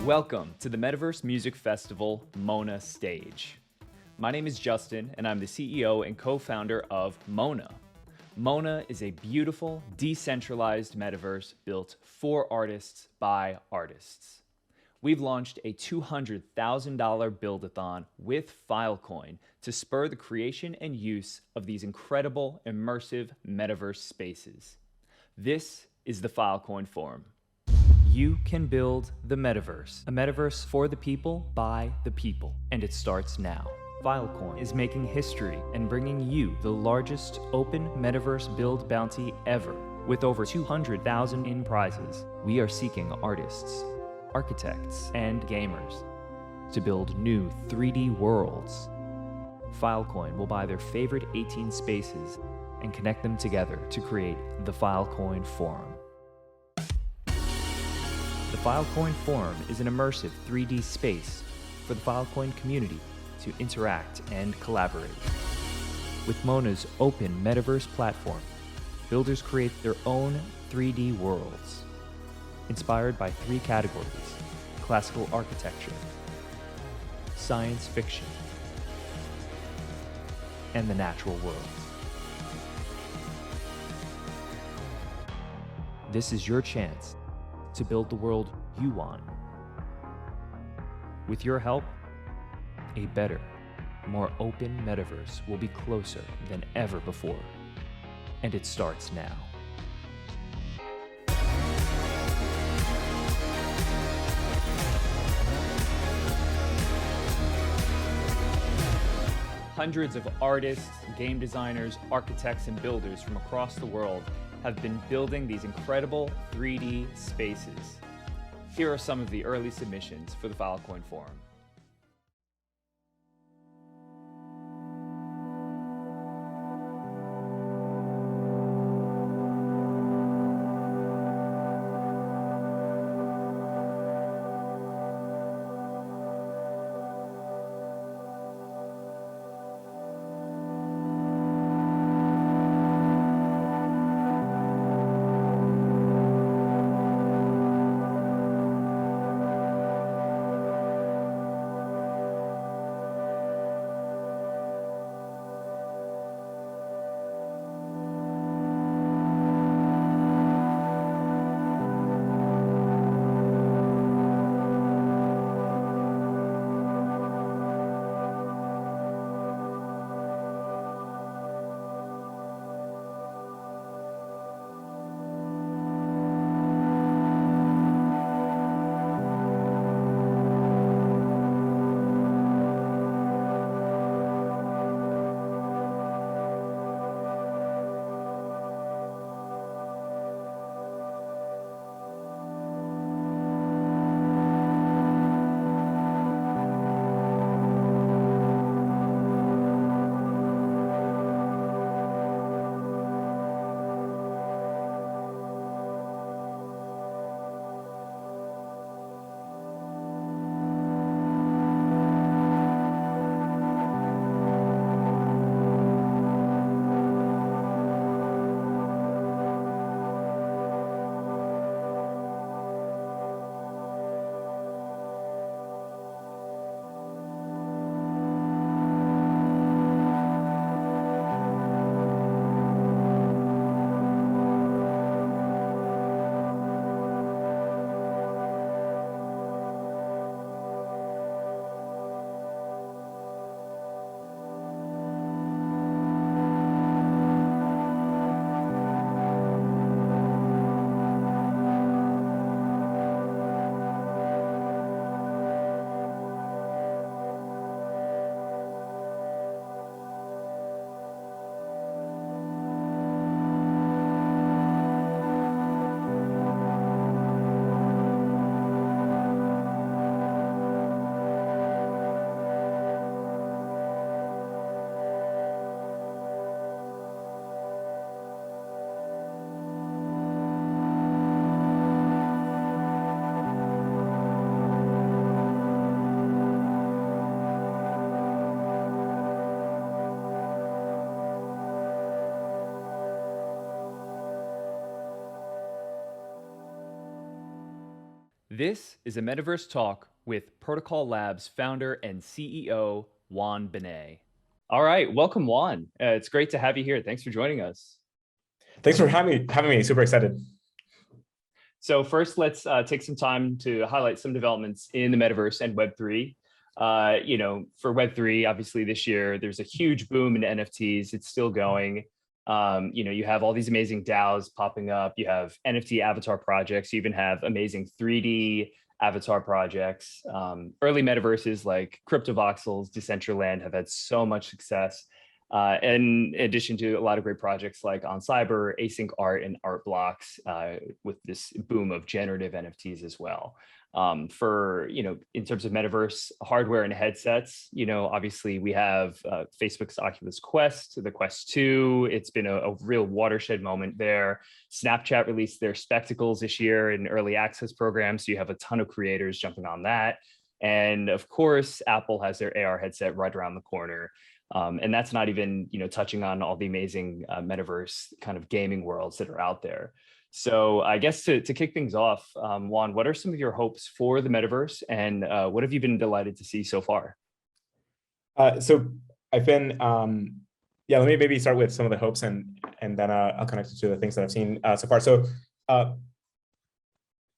Welcome to the Metaverse Music Festival Mona stage. My name is Justin, and I'm the CEO and co-founder of Mona. Mona is a beautiful, decentralized metaverse built for artists by artists. We've launched a $200,000 build-a-thon with Filecoin to spur the creation and use of these incredible, immersive metaverse spaces. This is the Filecoin Forum. You can build the metaverse, a metaverse for the people, by the people, and it starts now. Filecoin is making history and bringing you the largest open metaverse build bounty ever. With over 200,000 in prizes, we are seeking artists, architects, and gamers to build new 3D worlds. Filecoin will buy their favorite 18 spaces and connect them together to create the Filecoin Forum. The Filecoin Forum is an immersive 3D space for the Filecoin community to interact and collaborate. With Mona's open metaverse platform, builders create their own 3D worlds, inspired by three categories: classical architecture, science fiction, and the natural world. This is your chance to build the world you want. With your help, a better, more open metaverse will be closer than ever before. And it starts now. Hundreds of artists, game designers, architects, and builders from across the world have been building these incredible 3D spaces. Here are some of the early submissions for the Filecoin Forum. This is a Metaverse Talk with Protocol Labs founder and CEO, Juan. All right, welcome, Juan. It's great to have you here. Thanks for joining us. Thanks for having me. Super excited. So first, let's take some time to highlight some developments in the Metaverse and Web3. For Web3, obviously this year, there's a huge boom in NFTs. It's still going. You have all these amazing DAOs popping up. You have NFT avatar projects. You even have amazing 3D avatar projects. Early metaverses like CryptoVoxels, Decentraland have had so much success. In addition to a lot of great projects like On Cyber, Async Art, and Art Blocks, with this boom of generative NFTs as well. In terms of metaverse hardware and headsets, obviously we have Facebook's Oculus Quest, the Quest 2. It's been a real watershed moment there. Snapchat released their Spectacles this year in early access programs, so you have a ton of creators jumping on that. And of course, Apple has their AR headset right around the corner. And that's not even, touching on all the amazing metaverse kind of gaming worlds that are out there. So I guess to kick things off, Juan, what are some of your hopes for the metaverse, and what have you been delighted to see so far? So I've been, let me maybe start with some of the hopes, and then I'll connect it to the things that I've seen so far. So the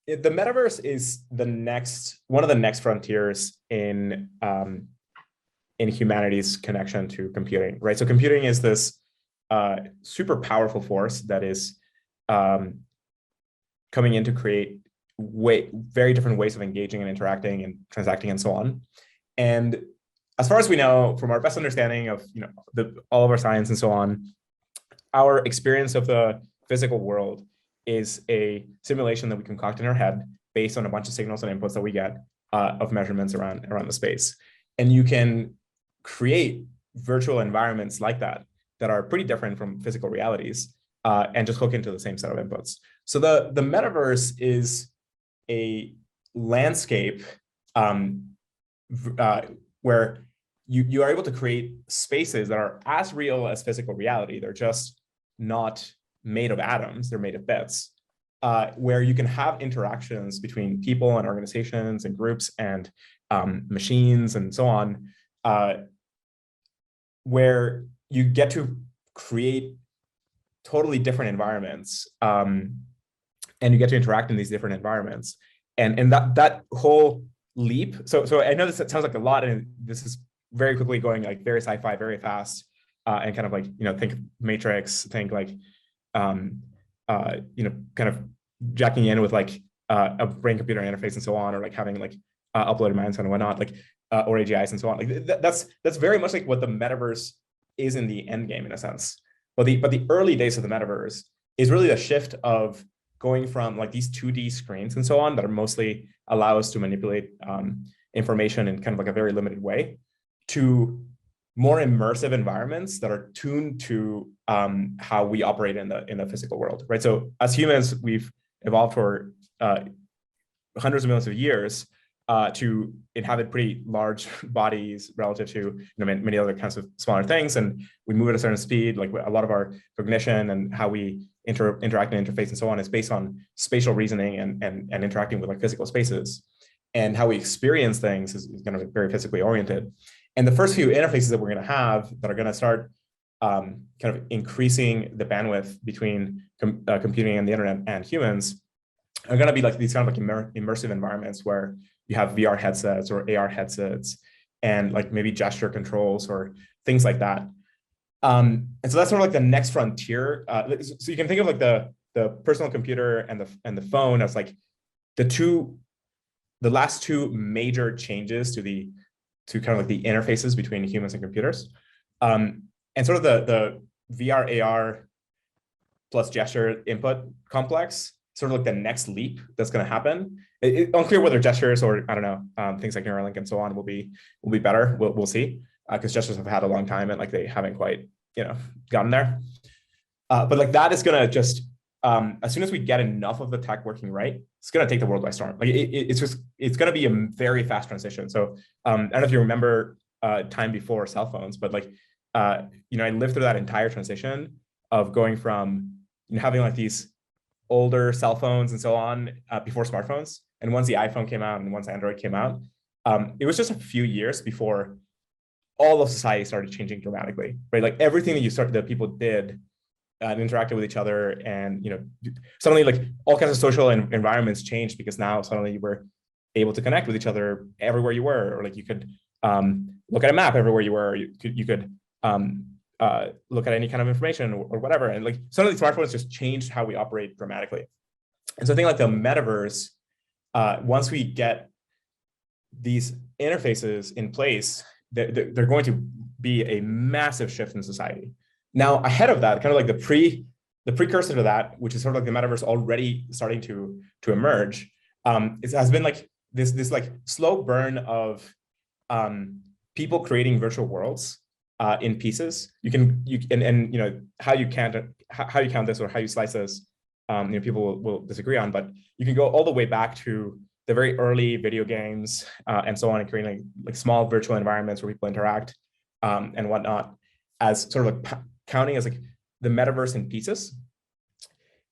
metaverse is one of the next frontiers in humanity's connection to computing, right? So computing is this super powerful force that is coming in to create very different ways of engaging and interacting and transacting and so on. And as far as we know, from our best understanding of all of our science and so on, our experience of the physical world is a simulation that we concoct in our head based on a bunch of signals and inputs that we get of measurements around the space. And you can create virtual environments like that are pretty different from physical realities, and just hook into the same set of inputs. So the metaverse is a landscape where you are able to create spaces that are as real as physical reality. They're just not made of atoms, they're made of bits, where you can have interactions between people and organizations and groups and machines and so on, where you get to create totally different environments, and you get to interact in these different environments. And that whole leap, so I know this sounds like a lot, and this is very quickly going like very sci-fi, very fast, and kind of like, think Matrix, think like, kind of jacking in with like a brain-computer interface and so on, or like having like uploaded mindset and whatnot, like or AGIs and so on. Like that's very much like what the metaverse is in the end game, in a sense. But the early days of the metaverse is really a shift of going from like these 2D screens and so on that are mostly allow us to manipulate information in kind of like a very limited way, to more immersive environments that are tuned to how we operate in the physical world, right? So as humans, we've evolved for hundreds of millions of years to inhabit pretty large bodies relative to many other kinds of smaller things, and we move at a certain speed. Like a lot of our cognition and how we interact and interface and so on is based on spatial reasoning and interacting with like physical spaces, and how we experience things is going to be very physically oriented. And the first few interfaces that we're going to have that are going to start kind of increasing the bandwidth between computing and the internet and humans are going to be like these kind of like immersive environments where you have VR headsets or AR headsets and like maybe gesture controls or things like that. And so that's sort of like the next frontier. So you can think of like the personal computer and the phone as like the last two major changes to kind of like the interfaces between humans and computers. And sort of the VR AR plus gesture input complex, sort of like the next leap that's going to happen. It's unclear whether gestures or, I don't know, things like Neuralink and so on will be better. We'll see, because gestures have had a long time and like they haven't quite gotten there. But like that is going to just as soon as we get enough of the tech working right, it's going to take the world by storm. Like it's going to be a very fast transition. So I don't know if you remember time before cell phones, but like I lived through that entire transition of going from having like these older cell phones and so on before smartphones, and once the iPhone came out and once Android came out, it was just a few years before all of society started changing dramatically, right? Like everything that people did and interacted with each other, and suddenly like all kinds of social environments changed because now suddenly you were able to connect with each other everywhere you were, or like you could look at a map everywhere you were. You could look at any kind of information or whatever, and like suddenly smartphones just changed how we operate dramatically. And so I think like the metaverse, once we get these interfaces in place, they're going to be a massive shift in society. Now, ahead of that, kind of like the precursor to that, which is sort of like the metaverse already starting to emerge, it has been like this like slow burn of people creating virtual worlds in pieces. How you count this or how you slice this, people will disagree on, but you can go all the way back to the very early video games and so on, and creating like small virtual environments where people interact and whatnot, as sort of like counting as like the metaverse in pieces.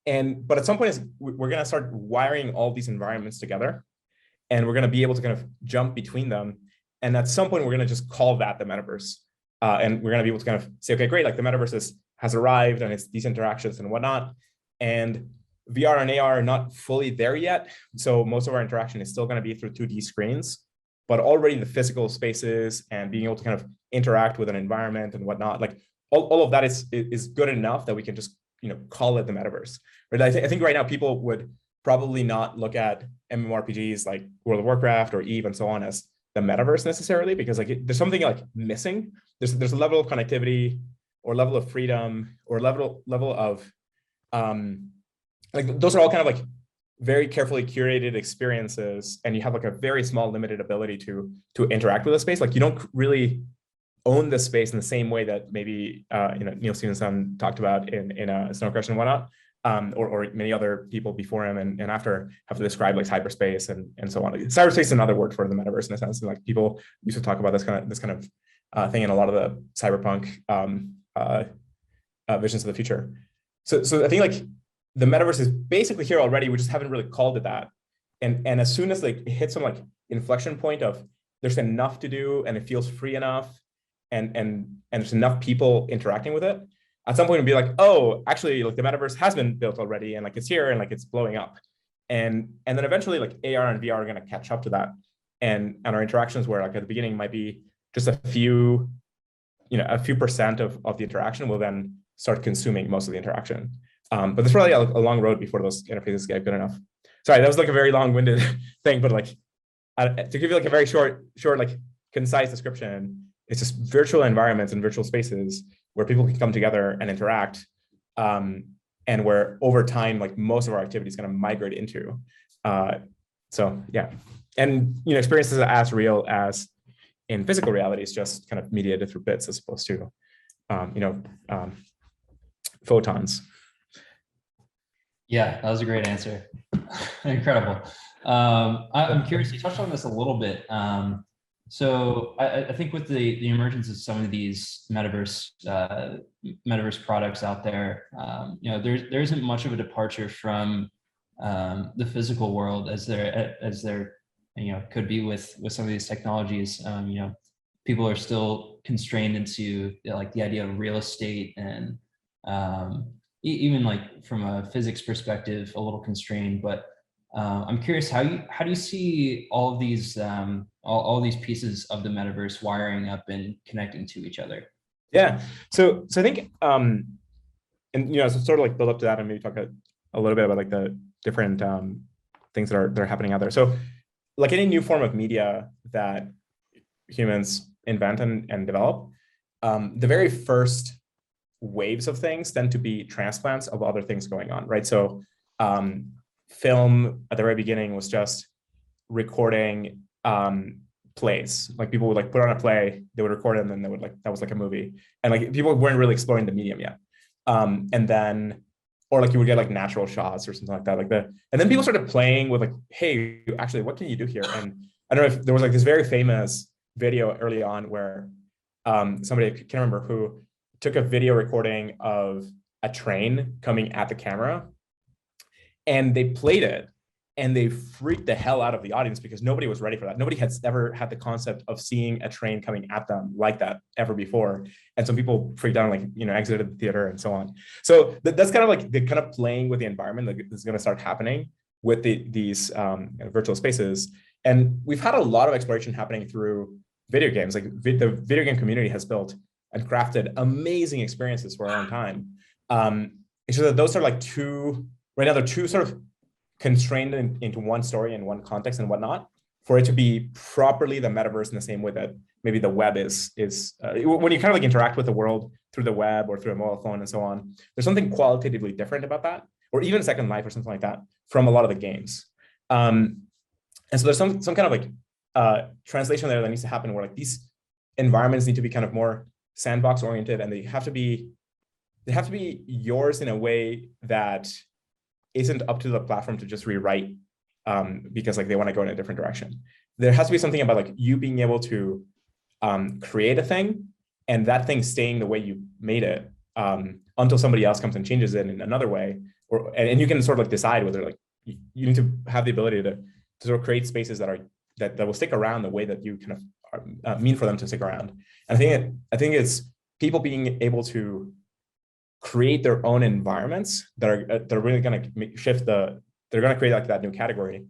But at some point, we're going to start wiring all these environments together, and we're going to be able to kind of jump between them. And at some point, we're going to just call that the metaverse. And we're going to be able to kind of say, okay, great, like the metaverse has arrived, and it's these interactions and whatnot. And VR and AR are not fully there yet. So most of our interaction is still going to be through 2D screens, but already the physical spaces and being able to kind of interact with an environment and whatnot, like all of that is good enough that we can just call it the metaverse. Right? I think right now people would probably not look at MMORPGs like World of Warcraft or Eve and so on as the metaverse necessarily, because like there's something like missing. There's a level of connectivity or level of freedom or level of like those are all kind of like very carefully curated experiences, and you have like a very small limited ability to interact with the space. Like you don't really own the space in the same way that maybe Neil Stevenson talked about in Snow Crash and whatnot, or many other people before him and after have to describe like cyberspace and so on. Cyberspace is another word for the metaverse in a sense. And like people used to talk about this kind of thing in a lot of the cyberpunk visions of the future. So I think like the metaverse is basically here already. We just haven't really called it that. And as soon as like it hits some like inflection point of there's enough to do and it feels free enough, and there's enough people interacting with it, at some point it'll be like, oh, actually, like the metaverse has been built already, and like it's here and like it's blowing up, and then eventually like AR and VR are going to catch up to that, and our interactions where like at the beginning might be just a few percent of the interaction will then start consuming most of the interaction. But there's probably a long road before those interfaces get good enough. Sorry, that was like a very long-winded thing, but like to give you like a very short, like concise description, it's just virtual environments and virtual spaces where people can come together and interact, and where over time, like most of our activity is going to migrate into. So yeah, and experiences are as real as in physical reality. It's just kind of mediated through bits as opposed to, photons. Yeah, that was a great answer. Incredible. I'm curious, you touched on this a little bit. So I think with the emergence of some of these metaverse products out there, there isn't much of a departure from the physical world as there could be with some of these technologies. People are still constrained into like the idea of real estate, and even like from a physics perspective, a little constrained. But I'm curious, how do you see all of these all these pieces of the metaverse wiring up and connecting to each other? Yeah, so I think and so sort of like build up to that and maybe talk a little bit about like the different things that are happening out there. So like any new form of media that humans invent and develop, the very first waves of things tend to be transplants of other things going on, right? So film at the very beginning was just recording plays. Like people would like put on a play, they would record it, and then they would like, that was like a movie. And like people weren't really exploring the medium yet. And then, or like you would get like natural shots or something like that. And then people started playing with like, hey, actually, what can you do here? And I don't know if there was like this very famous video early on where somebody, I can't remember who, took a video recording of a train coming at the camera, and they played it. and they freaked the hell out of the audience because nobody was ready for that. Nobody had ever had the concept of seeing a train coming at them like that ever before. And some people freaked out, like, exited the theater and so on. So that's kind of like the kind of playing with the environment that is going to start happening with these virtual spaces. And we've had a lot of exploration happening through video games. Like the video game community has built and crafted amazing experiences for our own time. It's just that those are like right now they're two sort of constrained into one story and one context and whatnot, for it to be properly the metaverse in the same way that maybe the web is when you kind of like interact with the world through the web or through a mobile phone and so on, there's something qualitatively different about that, or even Second Life or something like that from a lot of the games. And so there's some kind of like translation there that needs to happen, where like these environments need to be kind of more sandbox oriented, and they have to be yours in a way that isn't up to the platform to just rewrite because like they want to go in a different direction. There has to be something about like you being able to create a thing and that thing staying the way you made it until somebody else comes and changes it in another way, and you can sort of like decide whether like you need to have the ability to sort of create spaces that will stick around the way that you kind of mean for them to stick around. And I think it's people being able to create their own environments that are really going to shift they're going to create like that new category.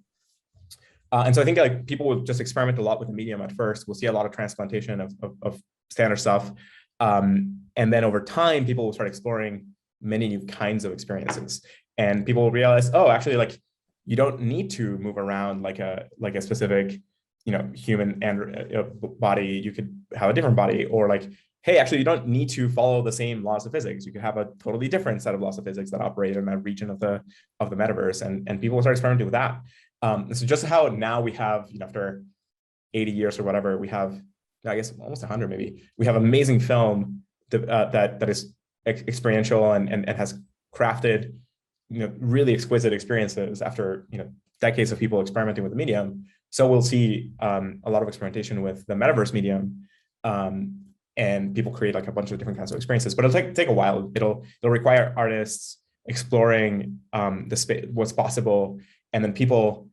And so I think like people will just experiment a lot with the medium at first. We'll see a lot of transplantation of standard stuff. And then over time, people will start exploring many new kinds of experiences. And people will realize, oh, actually, like you don't need to move around like a specific, human and body. You could have a different body, or like, hey, actually, you don't need to follow the same laws of physics. You could have a totally different set of laws of physics that operate in that region of the metaverse, and people will start experimenting with that. So just how now we have, after 80 years or whatever, we have, I guess almost 100 maybe, we have amazing film that is experiential and has crafted, really exquisite experiences after, decades of people experimenting with the medium. So we'll see a lot of experimentation with the metaverse medium. And people create like a bunch of different kinds of experiences, but it'll take a while. It'll require artists exploring what's possible, and then people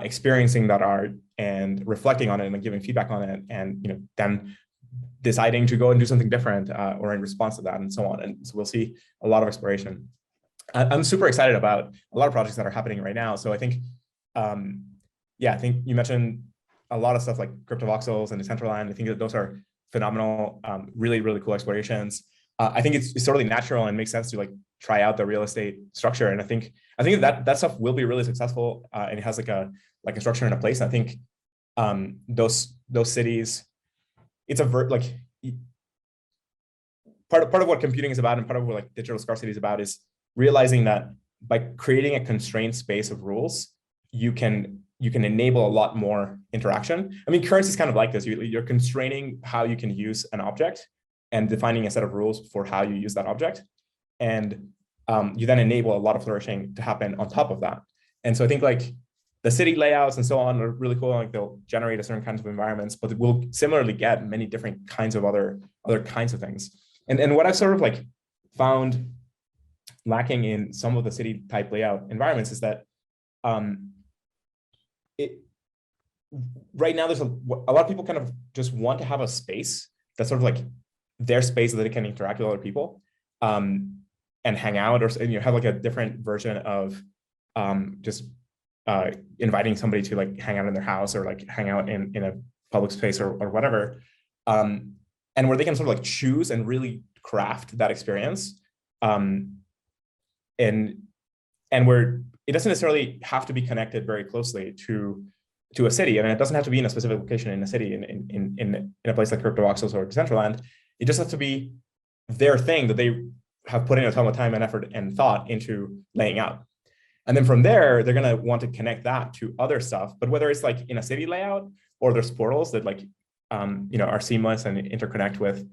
experiencing that art and reflecting on it and giving feedback on it, and then deciding to go and do something different or in response to that, and so on. And so we'll see a lot of exploration. I'm super excited about a lot of projects that are happening right now. So I think, I think you mentioned a lot of stuff like CryptoVoxels and Decentraland. I think that those are phenomenal, really, really cool explorations. I think it's totally natural and makes sense to like try out the real estate structure. And I think that stuff will be really successful, and it has like a structure and a place. And I think those cities, it's part of what computing is about, and part of what like digital scarcity is about, is realizing that by creating a constrained space of rules, you can enable a lot more interaction. I mean, currency is kind of like this. You're constraining how you can use an object and defining a set of rules for how you use that object. And you then enable a lot of flourishing to happen on top of that. And so I think like the city layouts and so on are really cool. Like they'll generate a certain kinds of environments, but we'll similarly get many different kinds of other kinds of things. And what I've sort of like found lacking in some of the city type layout environments is that right now there's a lot of people kind of just want to have a space that's sort of like their space so that they can interact with other people and hang out, or have like a different version of just inviting somebody to like hang out in their house, or like hang out in a public space or whatever, and where they can sort of like choose and really craft that experience, and where it doesn't necessarily have to be connected very closely to a city. I mean, it doesn't have to be in a specific location in a city, in a place like CryptoVoxels or Decentraland. It just has to be their thing that they have put in a ton of time and effort and thought into laying out. And then from there, they're going to want to connect that to other stuff. But whether it's like in a city layout, or there's portals that like, are seamless and interconnect with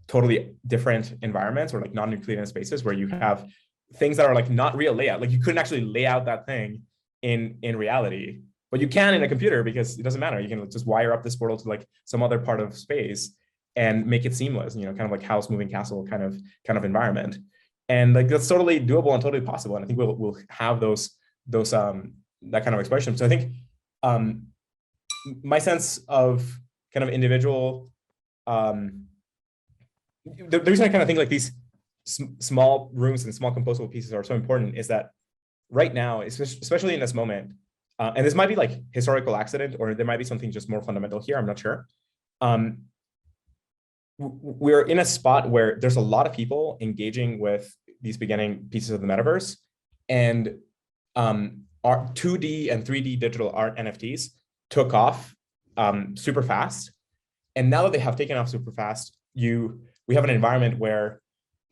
totally different environments, or like non-Euclidean spaces where you have things that are like not real layout. Like you couldn't actually lay out that thing in reality, but you can in a computer, because it doesn't matter. You can just wire up this portal to like some other part of space and make it seamless, kind of like house moving castle kind of environment. And like that's totally doable and totally possible. And I think we'll have those that kind of expression. So I think my sense of kind of individual, the reason I kind of think like these small rooms and small composable pieces are so important is that right now, especially in this moment, and this might be like historical accident, or there might be something just more fundamental here, I'm not sure. We're in a spot where there's a lot of people engaging with these beginning pieces of the metaverse, and our 2D and 3D digital art NFTs took off super fast. And now that they have taken off super fast, we have an environment where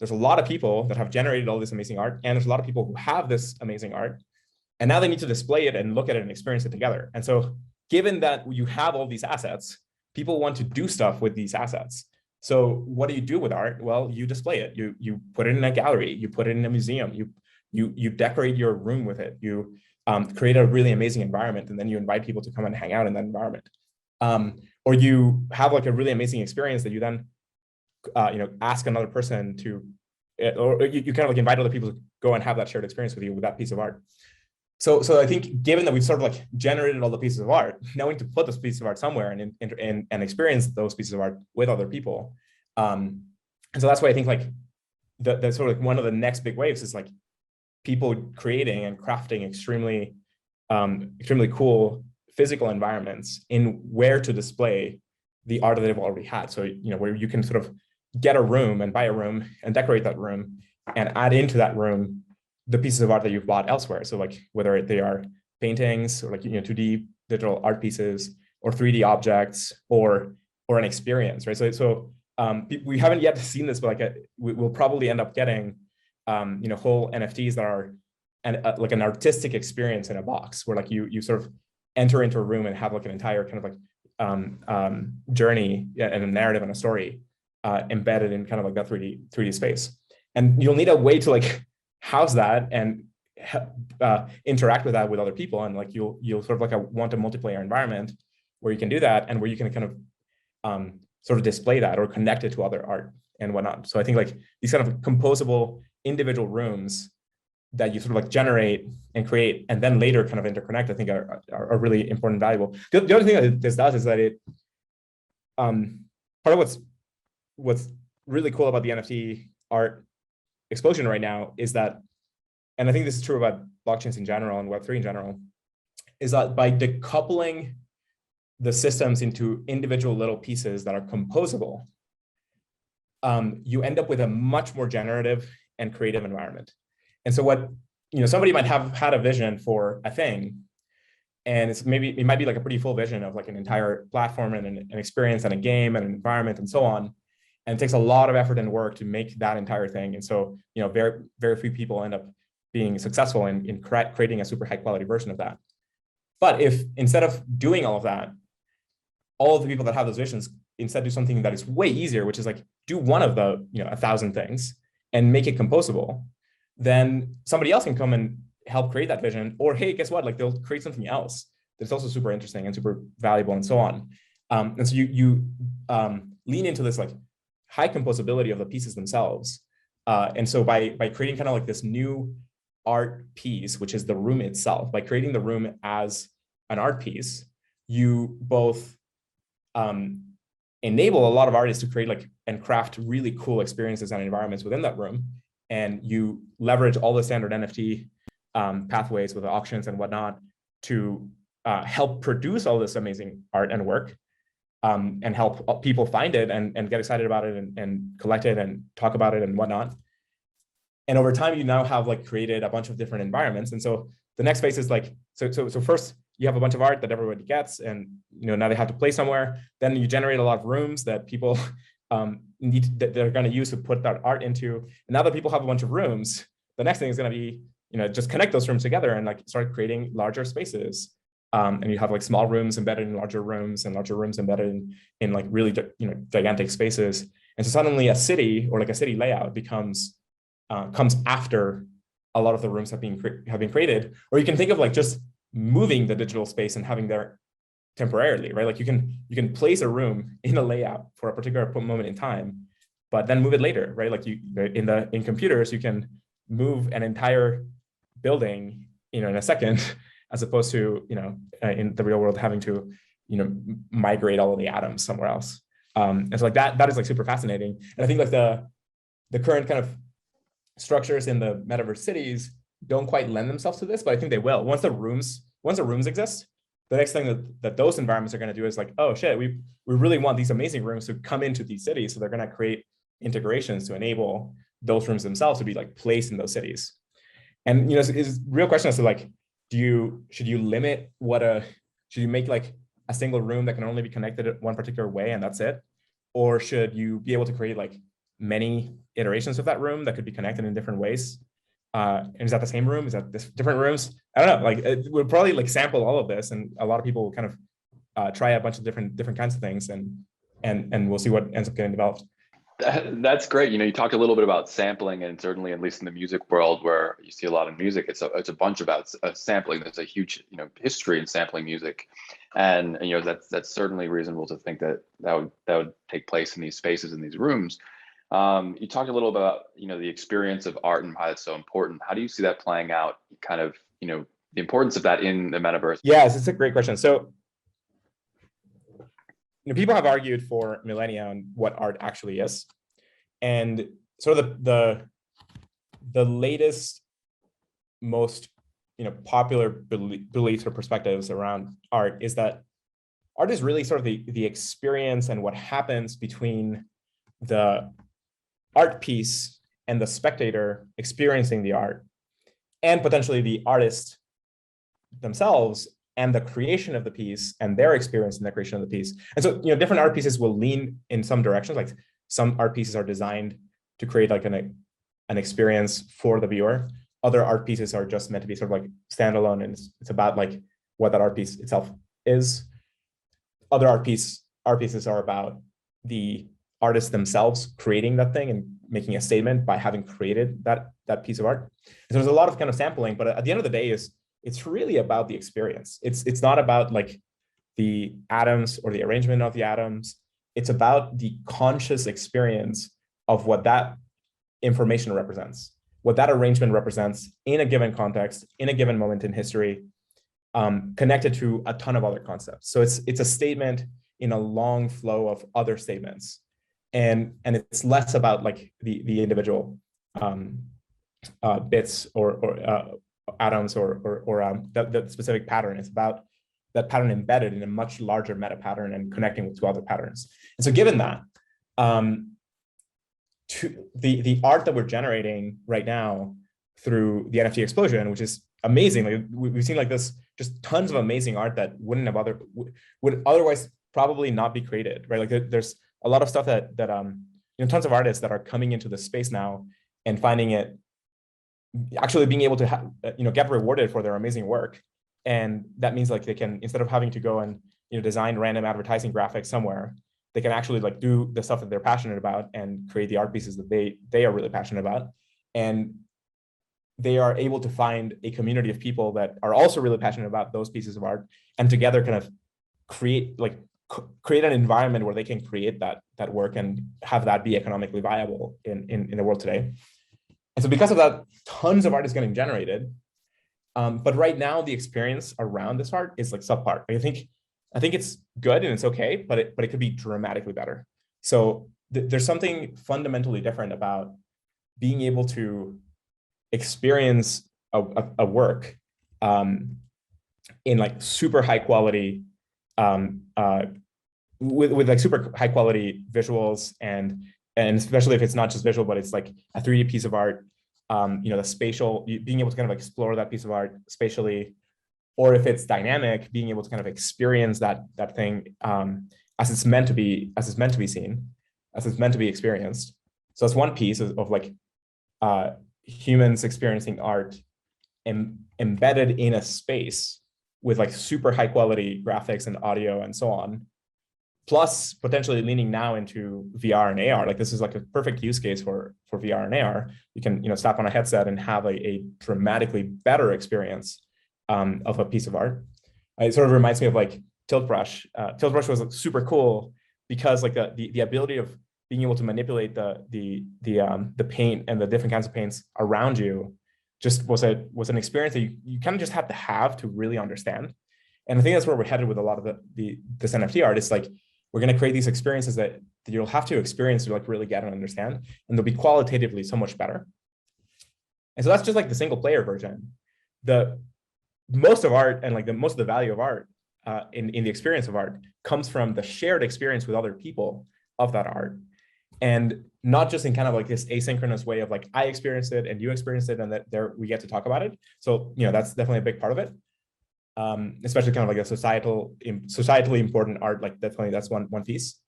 there's a lot of people that have generated all this amazing art, and there's a lot of people who have this amazing art, and now they need to display it and look at it and experience it together. And so given that you have all these assets, people want to do stuff with these assets. So what do you do with art? Well, you display it. You put it in a gallery. You put it in a museum. You decorate your room with it. You create a really amazing environment, and then you invite people to come and hang out in that environment. Or you have like a really amazing experience that you then ask another person to, or you kind of like invite other people to go and have that shared experience with you with that piece of art. So I think given that we've sort of like generated all the pieces of art, now we need to put those pieces of art somewhere and experience those pieces of art with other people. And so that's why I think like the sort of like one of the next big waves is like people creating and crafting extremely cool physical environments in where to display the art that they've already had. So where you can sort of get a room and buy a room and decorate that room and add into that room the pieces of art that you've bought elsewhere. So like whether they are paintings or like 2D digital art pieces or 3D objects or an experience, right? So we haven't yet seen this, but like we'll probably end up getting whole NFTs that are like an artistic experience in a box, where like you sort of enter into a room and have like an entire kind of like journey and a narrative and a story embedded in kind of like that 3D space. And you'll need a way to like house that and interact with that with other people, and like you'll sort of like want a multiplayer environment where you can do that and where you can kind of sort of display that or connect it to other art and whatnot. So I think like these kind of composable individual rooms that you sort of like generate and create and then later kind of interconnect, I think are really important and valuable. The other thing that this does is that it part of what's really cool about the NFT art explosion right now is that, and I think this is true about blockchains in general and Web3 in general, is that by decoupling the systems into individual little pieces that are composable, you end up with a much more generative and creative environment. And so what, somebody might have had a vision for a thing, and it might be like a pretty full vision of like an entire platform and an experience and a game and an environment and so on. And it takes a lot of effort and work to make that entire thing. And so, very, very few people end up being successful in creating a super high quality version of that. But if instead of doing all of that, all of the people that have those visions instead do something that is way easier, which is like do one of the 1,000 things and make it composable, then somebody else can come and help create that vision. Or hey, guess what? Like they'll create something else that's also super interesting and super valuable and so on. And so you lean into this like high composability of the pieces themselves. And so by creating kind of like this new art piece, which is the room itself, by creating the room as an art piece, you both enable a lot of artists to create like and craft really cool experiences and environments within that room. And you leverage all the standard NFT pathways with auctions and whatnot to help produce all this amazing art and work. And help people find it and get excited about it and collect it and talk about it and whatnot. And over time, you now have like created a bunch of different environments. And so the next phase is like, so first you have a bunch of art that everybody gets, and now they have to play somewhere. Then you generate a lot of rooms that people that they're going to use to put that art into. And now that people have a bunch of rooms, the next thing is going to be just connect those rooms together and like start creating larger spaces. And you have like small rooms embedded in larger rooms and larger rooms embedded in like really gigantic spaces. And so suddenly a city or like a city layout comes after a lot of the rooms have been created. Or you can think of like just moving the digital space and having there temporarily, right? Like you can place a room in a layout for a particular moment in time, but then move it later, right? Like in computers, you can move an entire building in a second as opposed to, in the real world having to, migrate all of the atoms somewhere else. And so like that is like super fascinating. And I think like the current kind of structures in the metaverse cities don't quite lend themselves to this, but I think they will. Once the rooms exist, the next thing that those environments are going to do is like, oh shit, we really want these amazing rooms to come into these cities. So they're going to create integrations to enable those rooms themselves to be like placed in those cities. And is real question as to like, should you limit should you make like a single room that can only be connected one particular way and that's it? Or should you be able to create like many iterations of that room that could be connected in different ways? And is that the same room? Is that different rooms? I don't know. Like we'll probably like sample all of this, and a lot of people will kind of try a bunch of different kinds of things, and we'll see what ends up getting developed. That's great. You talked a little bit about sampling, and certainly, at least in the music world, where you see a lot of music, it's a bunch about sampling. There's a huge history in sampling music, and that's certainly reasonable to think that would take place in these spaces, in these rooms. You talked a little about the experience of art and why it's so important. How do you see that playing out? Kind of the importance of that in the metaverse. Yes, it's a great question. So people have argued for millennia on what art actually is, and sort of the latest, most popular beliefs or perspectives around art is that art is really sort of the experience and what happens between the art piece and the spectator experiencing the art, and potentially the artist themselves and the creation of the piece and their experience in the creation of the piece. And so, different art pieces will lean in some directions. Like some art pieces are designed to create like an experience for the viewer. Other art pieces are just meant to be sort of like standalone, and it's about like what that art piece itself is. Other art pieces are about the artists themselves creating that thing and making a statement by having created that piece of art. And so there's a lot of kind of sampling, but at the end of the day, it's really about the experience. It's not about like the atoms or the arrangement of the atoms. It's about the conscious experience of what that information represents, what that arrangement represents in a given context, in a given moment in history, connected to a ton of other concepts. So it's a statement in a long flow of other statements. And it's less about like the individual bits or atoms or the specific pattern. It's about that pattern embedded in a much larger meta pattern and connecting with two other patterns. And so given that, the art that we're generating right now through the NFT explosion, which is amazing. Like we've seen like this, just tons of amazing art that would otherwise probably not be created, right? Like there's a lot of stuff that tons of artists that are coming into the space now and finding it, actually being able to get rewarded for their amazing work. And that means like they can, instead of having to go and design random advertising graphics somewhere, they can actually like do the stuff that they're passionate about and create the art pieces that they are really passionate about. And they are able to find a community of people that are also really passionate about those pieces of art, and together kind of create an environment where they can create that work and have that be economically viable in the world today. And so because of that, tons of art is getting generated. But right now, the experience around this art is like subpar. I think it's good and it's okay, but it could be dramatically better. So there's something fundamentally different about being able to experience a work in like super high quality, with like super high quality visuals, and especially if it's not just visual, but it's like a 3D piece of art, the spatial, being able to kind of explore that piece of art spatially, or if it's dynamic, being able to kind of experience that thing as it's meant to be seen, as it's meant to be experienced. So that's one piece of like humans experiencing art embedded in a space with like super high quality graphics and audio and so on, plus potentially leaning now into VR and AR. Like this is like a perfect use case for VR and AR. You can slap on a headset and have a dramatically better experience of a piece of art. It sort of reminds me of like Tilt Brush. Tilt Brush was super cool because like the ability of being able to manipulate the paint and the different kinds of paints around you just was an experience that you kind of just have to really understand. And I think that's where we're headed with a lot of this NFT art. It's like, we're going to create these experiences that you'll have to experience to like really get and understand, and they'll be qualitatively so much better. And so that's just like the single player version. The most of art and like most of the value of art in the experience of art comes from the shared experience with other people of that art. And not just in kind of like this asynchronous way of like, I experienced it and you experienced it and that there we get to talk about it. So, that's definitely a big part of it. Especially kind of like a societally important art, like definitely that's one piece.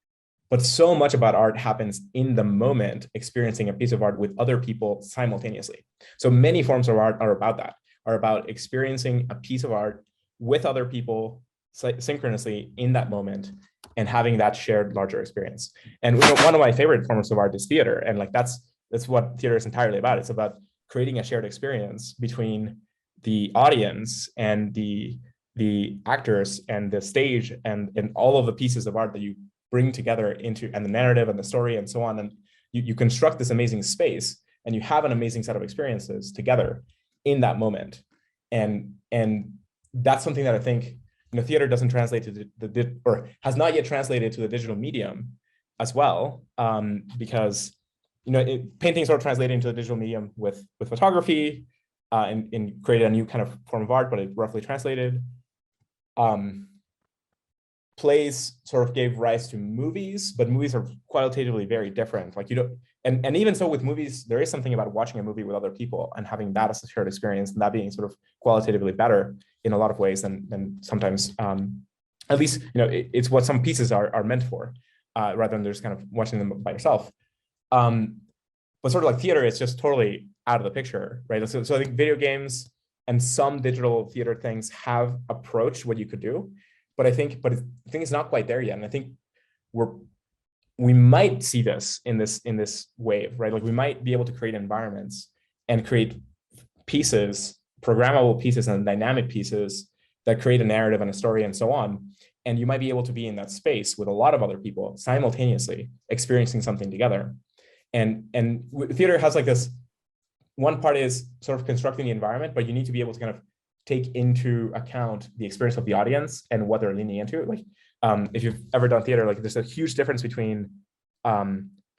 But so much about art happens in the moment, experiencing a piece of art with other people simultaneously. So many forms of art are about that, are about experiencing a piece of art with other people synchronously in that moment and having that shared larger experience. And one of my favorite forms of art is theater. And like that's what theater is entirely about. It's about creating a shared experience between the audience and the actors and the stage and all of the pieces of art that you bring together into, and the narrative and the story and so on. And you construct this amazing space and you have an amazing set of experiences together in that moment. And that's something that I think, theater doesn't translate to or has not yet translated to the digital medium as well, because, painting sort of translated into the digital medium with photography, and created a new kind of form of art, but it roughly translated. Plays sort of gave rise to movies, but movies are qualitatively very different. Like, and even so with movies, there is something about watching a movie with other people and having that as a shared experience, and that being sort of qualitatively better in a lot of ways than sometimes, at least, it's what some pieces are meant for, rather than just kind of watching them by yourself. But sort of like theater, it's just totally out of the picture, right? So I think video games and some digital theater things have approached what you could do, but I think it's not quite there yet. And I think we might see this in this wave, right? Like we might be able to create environments and create pieces, programmable pieces and dynamic pieces that create a narrative and a story and so on. And you might be able to be in that space with a lot of other people simultaneously experiencing something together. And theater has like this, one part is sort of constructing the environment, but you need to be able to kind of take into account the experience of the audience and what they're leaning into. Like, if you've ever done theater, like there's a huge difference between a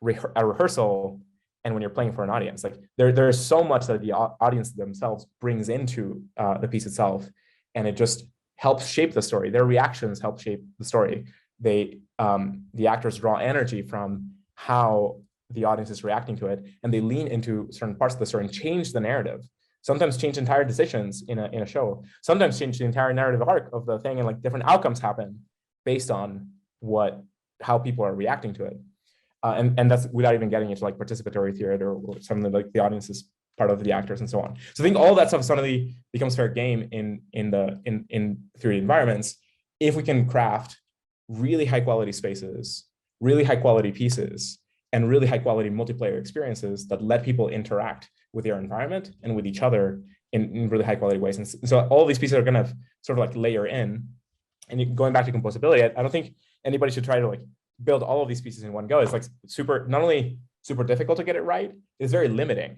rehearsal and when you're playing for an audience. Like there is so much that the audience themselves brings into the piece itself, and it just helps shape the story. Their reactions help shape the story. The actors draw energy from how the audience is reacting to it, and they lean into certain parts of the story and change the narrative. Sometimes change entire decisions in a show. Sometimes change the entire narrative arc of the thing, and like different outcomes happen based on how people are reacting to it. And that's without even getting into like participatory theater or something like the audience is part of the actors and so on. So I think all that stuff suddenly becomes fair game in 3D environments if we can craft really high quality spaces, really high quality pieces, and really high quality multiplayer experiences that let people interact with their environment and with each other in really high quality ways. And so all these pieces are going to sort of like layer in. And going back to composability, I don't think anybody should try to like build all of these pieces in one go. It's like not only super difficult to get it right, it's very limiting.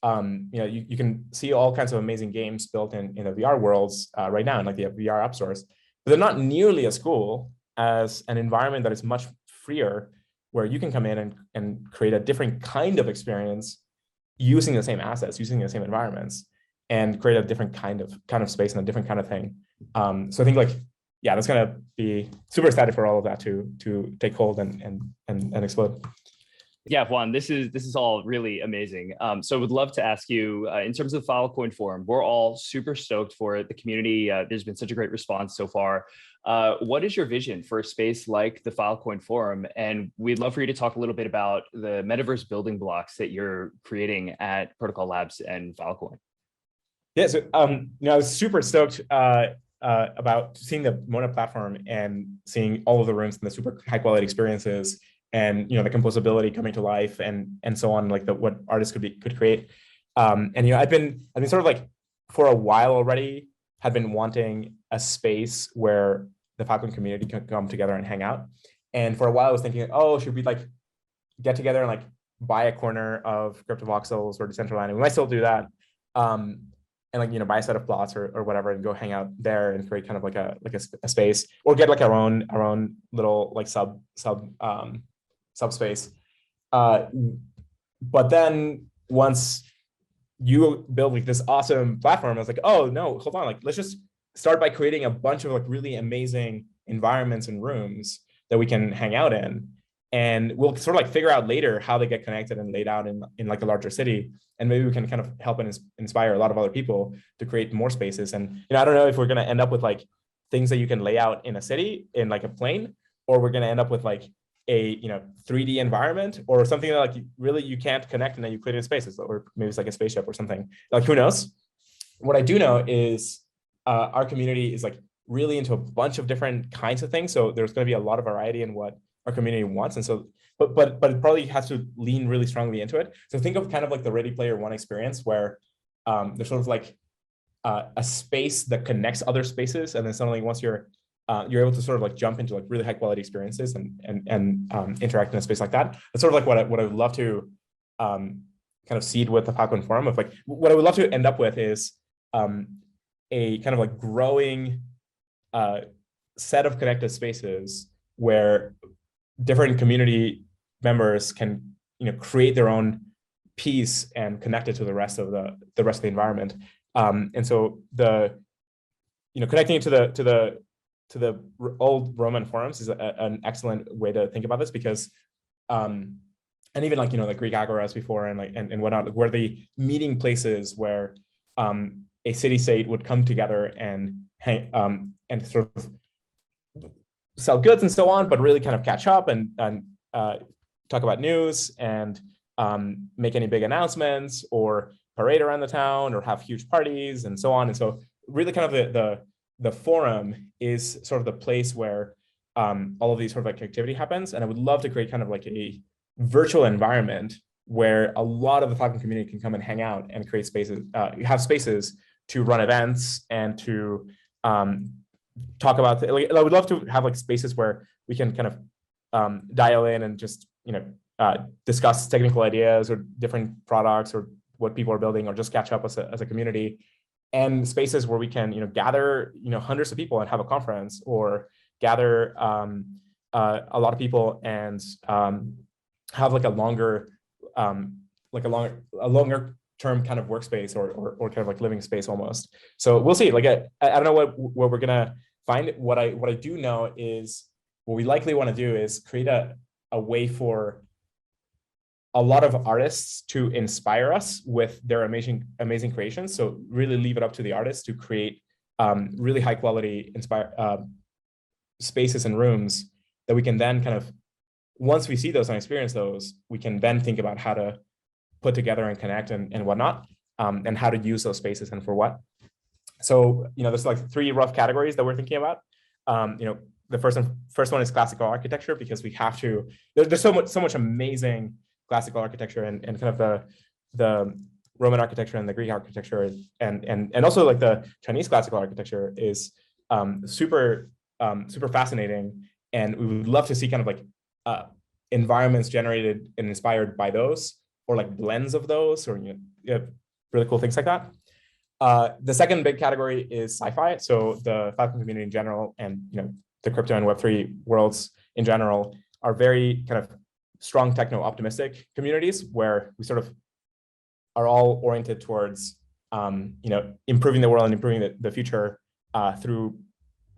You can see all kinds of amazing games built in the VR worlds right now, in like the VR app stores, but they're not nearly as cool as an environment that is much freer, where you can come in and create a different kind of experience using the same assets, using the same environments, and create a different kind of space and a different kind of thing. So I think like, yeah, that's gonna be super excited for all of that to take hold and explode. Yeah, Juan, this is all really amazing. So would love to ask you, in terms of Filecoin Forum, we're all super stoked for it. The community, there's been such a great response so far. What is your vision for a space like the Filecoin Forum? And we'd love for you to talk a little bit about the metaverse building blocks that you're creating at Protocol Labs and Filecoin. Yeah, so I was super stoked about seeing the Mona platform and seeing all of the rooms and the super high quality experiences, and the composability coming to life and so on, like what artists could create. And I've been sort of like for a while already had been wanting a space where the Filecoin community can come together and hang out. And for a while I was thinking, oh, should we like get together and like buy a corner of CryptoVoxels or Decentraland? And we might still do that. and like buy a set of plots or whatever and go hang out there and create kind of like a space, or get like our own little like subspace. But then once you build like this awesome platform, I was like, oh no, hold on, like let's just start by creating a bunch of like really amazing environments and rooms that we can hang out in. And we'll sort of like figure out later how they get connected and laid out in like a larger city. And maybe we can kind of help and inspire a lot of other people to create more spaces. And I don't know if we're going to end up with like things that you can lay out in a city in like a plane, or we're going to end up with like a 3D environment or something that like really you can't connect and then you create in spaces, or maybe it's like a spaceship or something. Like who knows? What I do know is our community is like really into a bunch of different kinds of things. So there's going to be a lot of variety in what our community wants. And so, but it probably has to lean really strongly into it. So think of kind of like the Ready Player One experience, where there's sort of like a space that connects other spaces. And then suddenly once you're able to sort of like jump into like really high quality experiences and interact in a space like that. That's sort of like what I would love to kind of seed with the Filecoin Forum. Of like, what I would love to end up with is a kind of like growing set of connected spaces where different community members can create their own piece and connect it to the rest of the environment. And so connecting it to the old Roman forums is an excellent way to think about this, because and even like like Greek agoras before and whatnot, where the meeting places where a city state would come together and sort of sell goods and so on, but really kind of catch up and talk about news and make any big announcements or parade around the town or have huge parties and so on. And so really kind of the forum is sort of the place where all of these sort of like activity happens. And I would love to create kind of like a virtual environment where a lot of the Filecoin community can come and hang out and create spaces, have spaces to run events and to talk about like, I would love to have like spaces where we can kind of dial in and just discuss technical ideas or different products or what people are building, or just catch up as a community, and spaces where we can gather hundreds of people and have a conference, or gather a lot of people and have like a longer term kind of workspace or kind of like living space almost. So we'll see. Like I don't know what we're gonna find. What I do know is what we likely want to do is create a way for a lot of artists to inspire us with their amazing creations. So really leave it up to the artists to create really high quality spaces and rooms that we can then kind of, once we see those and experience those, we can then think about how to put together and connect and whatnot, and how to use those spaces and for what. So there's like 3 rough categories that we're thinking about. The first one is classical architecture, because we have to. There's so much amazing classical architecture and kind of the Roman architecture and the Greek architecture and also like the Chinese classical architecture is super fascinating, and we would love to see kind of like environments generated and inspired by those, or like blends of those, or really cool things like that. The second big category is sci-fi. So the Filecoin community in general, and the crypto and Web3 worlds in general, are very kind of strong techno-optimistic communities, where we sort of are all oriented towards improving the world and improving the future through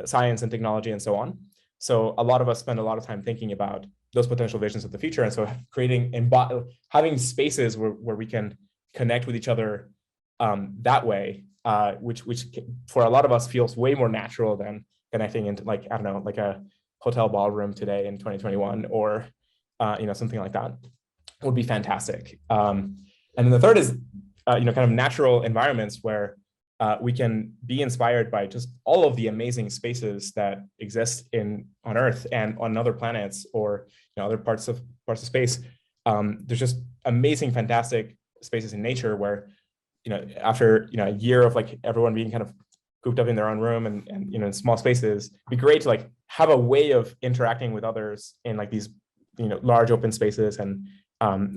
science and technology and so on. So a lot of us spend a lot of time thinking about those potential visions of the future, and so having spaces where we can connect with each other that way, which for a lot of us feels way more natural than connecting into like, I don't know, like a hotel ballroom today in 2021, or something like that would be fantastic. And then the third is kind of natural environments where we can be inspired by just all of the amazing spaces that exist on Earth and on other planets, or other parts of space. There's just amazing, fantastic spaces in nature where after a year of like everyone being kind of cooped up in their own room and in small spaces, it'd be great to like have a way of interacting with others in like these large open spaces and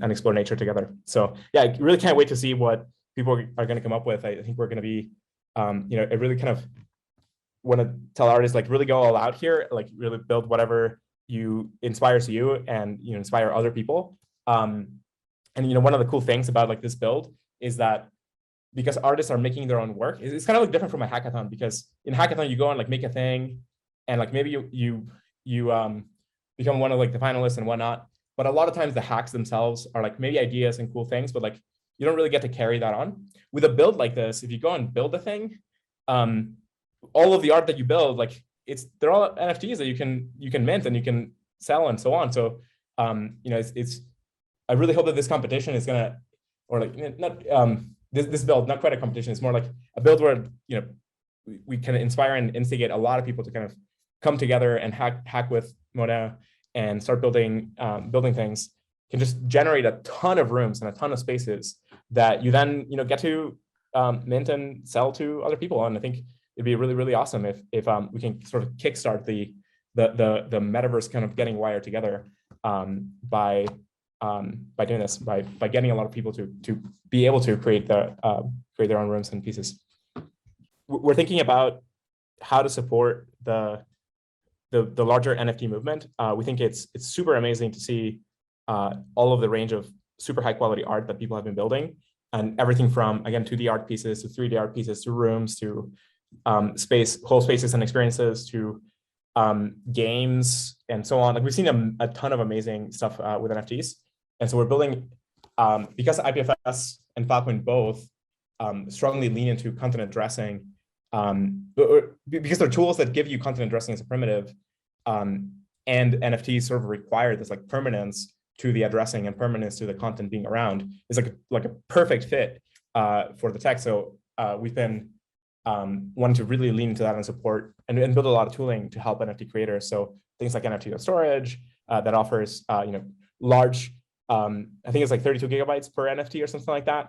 explore nature together. So yeah, I really can't wait to see what people are going to come up with, I think we're going to be, it really kind of want to tell artists, like, really go all out here, like really build whatever inspires you and inspire other people. And one of the cool things about like this build is that because artists are making their own work, it's kind of like different from a hackathon, because in hackathon you go and like make a thing, and like maybe you become one of like the finalists and whatnot. But a lot of times the hacks themselves are like maybe ideas and cool things, but like you don't really get to carry that on. With a build like this, if you go and build a thing, all of the art that you build, like they're all NFTs that you can mint and you can sell and so on. So it's I really hope that this competition is gonna, or like not this build, not quite a competition. It's more like a build where we can inspire and instigate a lot of people to kind of come together and hack with Mona and start building things. Can just generate a ton of rooms and a ton of spaces that you then get to mint and sell to other people. And I think it'd be really, really awesome if we can sort of kickstart the metaverse kind of getting wired together by doing this, by getting a lot of people to be able to create their own rooms and pieces. We're thinking about how to support the larger NFT movement. We think it's super amazing to see all of the range of super high quality art that people have been building, and everything from, again, 2D art pieces to 3D art pieces to rooms to whole spaces and experiences to games and so on. Like we've seen a ton of amazing stuff with NFTs. And so we're building, because IPFS and Filecoin both strongly lean into content addressing, because they're tools that give you content addressing as a primitive, and NFTs sort of require this like permanence to the addressing and permanence to the content being around. Is like a perfect fit for the tech. So we've been wanting to really lean into that and support and build a lot of tooling to help NFT creators. So things like NFT storage that offers large, I think it's like 32 gigabytes per NFT or something like that.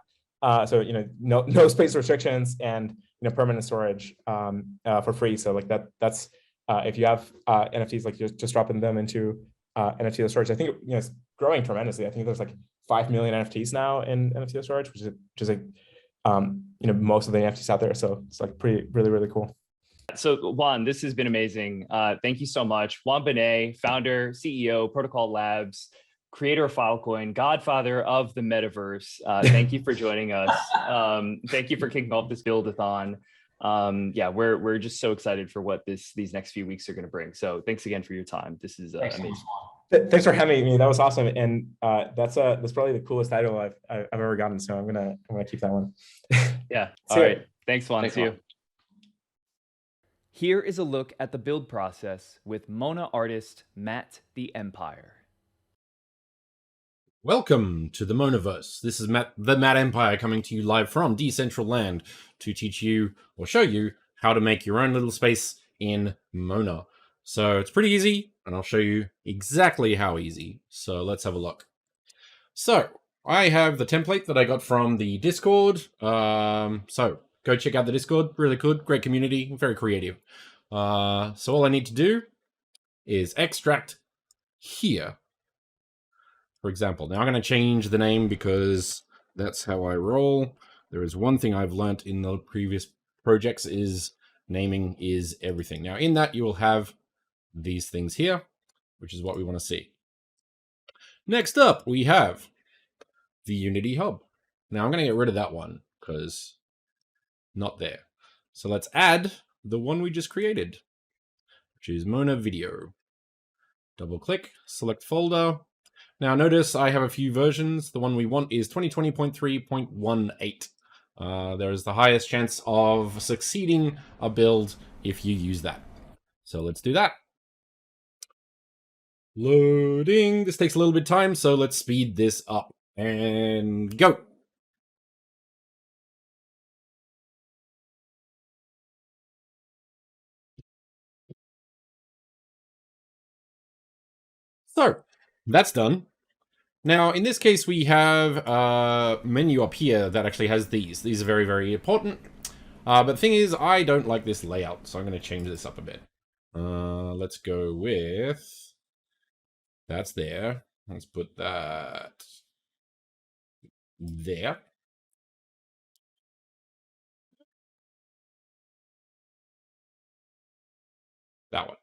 So no space restrictions and permanent storage for free. So like that's if you have NFTs, like just dropping them into NFT storage. I think it's growing tremendously. I think there's like 5 million NFTs now in NFT storage, which is like most of the NFTs out there. So it's like really cool. So Juan, this has been amazing. Thank you so much. Juan Benet, founder, CEO, Protocol Labs, creator of Filecoin, godfather of the metaverse. Thank you for joining us. Thank you for kicking off this build-a-thon. Yeah, we're just so excited for what these next few weeks are going to bring. So thanks again for your time. This is amazing. Thanks for having me. That was awesome, and that's probably the coolest title I've ever gotten. So I'm gonna keep that one. Yeah. All right. Thanks, Juan. See you. Here is a look at the build process with Mona artist Matt the Empire. Welcome to the Monaverse. This is the Matt Empire coming to you live from Decentraland to teach you or show you how to make your own little space in Mona. So it's pretty easy, and I'll show you exactly how easy. So let's have a look. So I have the template that I got from the Discord. So go check out the Discord. Really good, great community, very creative. So all I need to do is extract here. For example, now I'm going to change the name because that's how I roll. There is one thing I've learnt in the previous projects is naming is everything. Now in that you will have these things here, which is what we want to see. Next up, we have the Unity Hub. Now I'm going to get rid of that one because not there. So let's add the one we just created, which is Mona Video. Double click, select folder. Now notice I have a few versions. The one we want is 2020.3.18. There is the highest chance of succeeding a build if you use that. So let's do that. Loading. This takes a little bit of time, so let's speed this up and go. So that's done. Now, in this case, we have a menu up here that actually has these. These are very, very important. But the thing is, I don't like this layout, so I'm going to change this up a bit. Let's go with... That's there. Let's put that there. That one.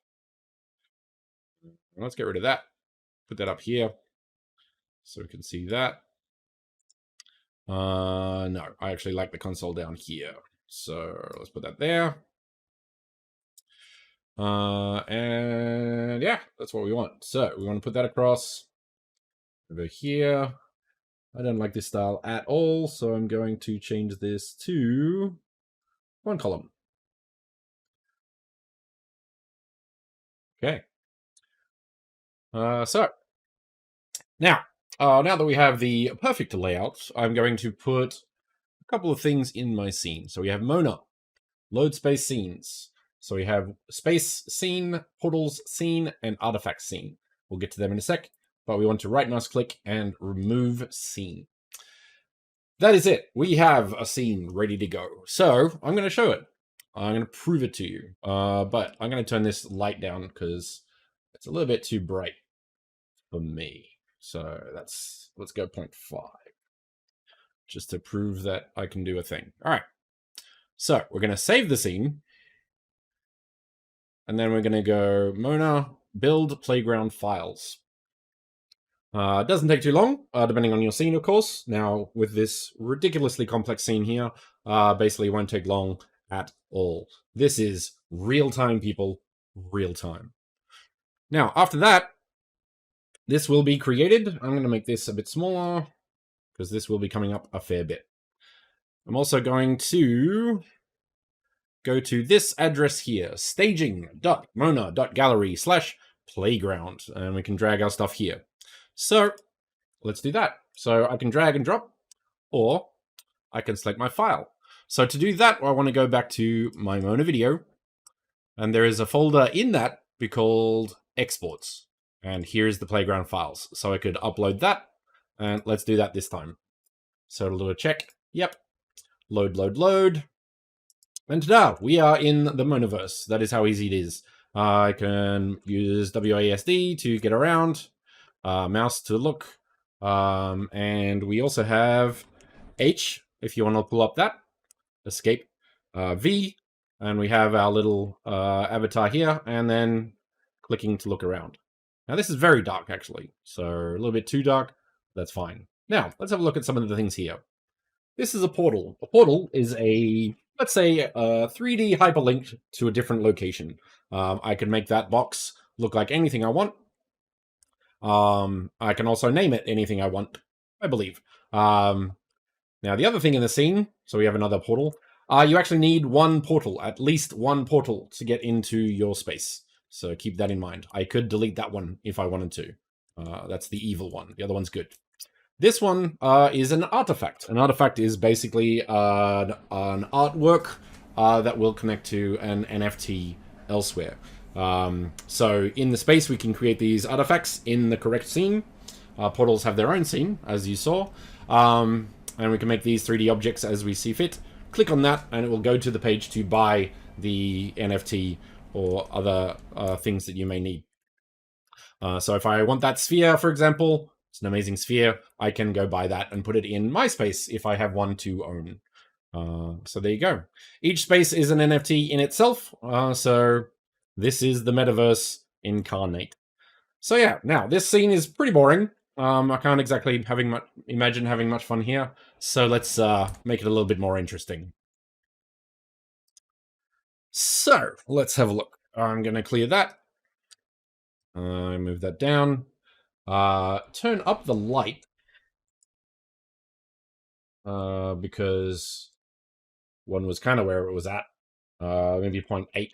Let's get rid of that. Put that up here so we can see that. No, I actually like the console down here. So let's put that there. And yeah, that's what we want. So we want to put that across over here. I don't like this style at all, so I'm going to change this to one column. Okay. So now that we have the perfect layout, I'm going to put a couple of things in my scene. So we have Mona, load space scenes. So we have space scene, portals scene, and artifact scene. We'll get to them in a sec, but we want to right mouse click and remove scene. That is it. We have a scene ready to go. So I'm going to show it. I'm going to prove it to you. But I'm going to turn this light down because it's a little bit too bright for me. So let's go 0.5 just to prove that I can do a thing. All right. So we're going to save the scene. And then we're going to go Mona, build playground files. It doesn't take too long, depending on your scene, of course. Now, with this ridiculously complex scene here, basically won't take long at all. This is real time, people, real time. Now, after that, this will be created. I'm going to make this a bit smaller because this will be coming up a fair bit. I'm also going to go to this address here, staging.mona.gallery/playground, and we can drag our stuff here. So let's do that. So I can drag and drop, or I can select my file. So to do that, I want to go back to my Mona video, and there is a folder in that called exports. And here's the playground files. So I could upload that, and let's do that this time. So it'll do a check. Yep. Load, load, load. And ta-da! We are in the Metaverse. That is how easy it is. I can use WASD to get around, mouse to look, and we also have H, if you want to pull up that, escape, V, and we have our little avatar here, and then clicking to look around. Now this is very dark, actually, so a little bit too dark. That's fine. Now, let's have a look at some of the things here. This is a portal. A portal is a, let's say, a 3D hyperlink to a different location. I can make that box look like anything I want. I can also name it anything I want, I believe. Now, the other thing in the scene, so we have another portal. You actually need one portal, at least one portal, to get into your space. So keep that in mind. I could delete that one if I wanted to. That's the evil one. The other one's good. This one is an artifact. An artifact is basically an artwork that will connect to an NFT elsewhere. So in the space, we can create these artifacts in the correct scene. Portals have their own scene, as you saw. And we can make these 3D objects as we see fit. Click on that, and it will go to the page to buy the NFT or other things that you may need. So if I want that sphere, for example, it's an amazing sphere, I can go buy that and put it in my space if I have one to own. So there you go. Each space is an NFT in itself. So this is the Metaverse incarnate. So yeah, now this scene is pretty boring. I can't exactly imagine having much fun here. So let's make it a little bit more interesting. So let's have a look. I'm going to clear that. Move that down. Turn up the light. Because one was kind of where it was at. Maybe 0.8.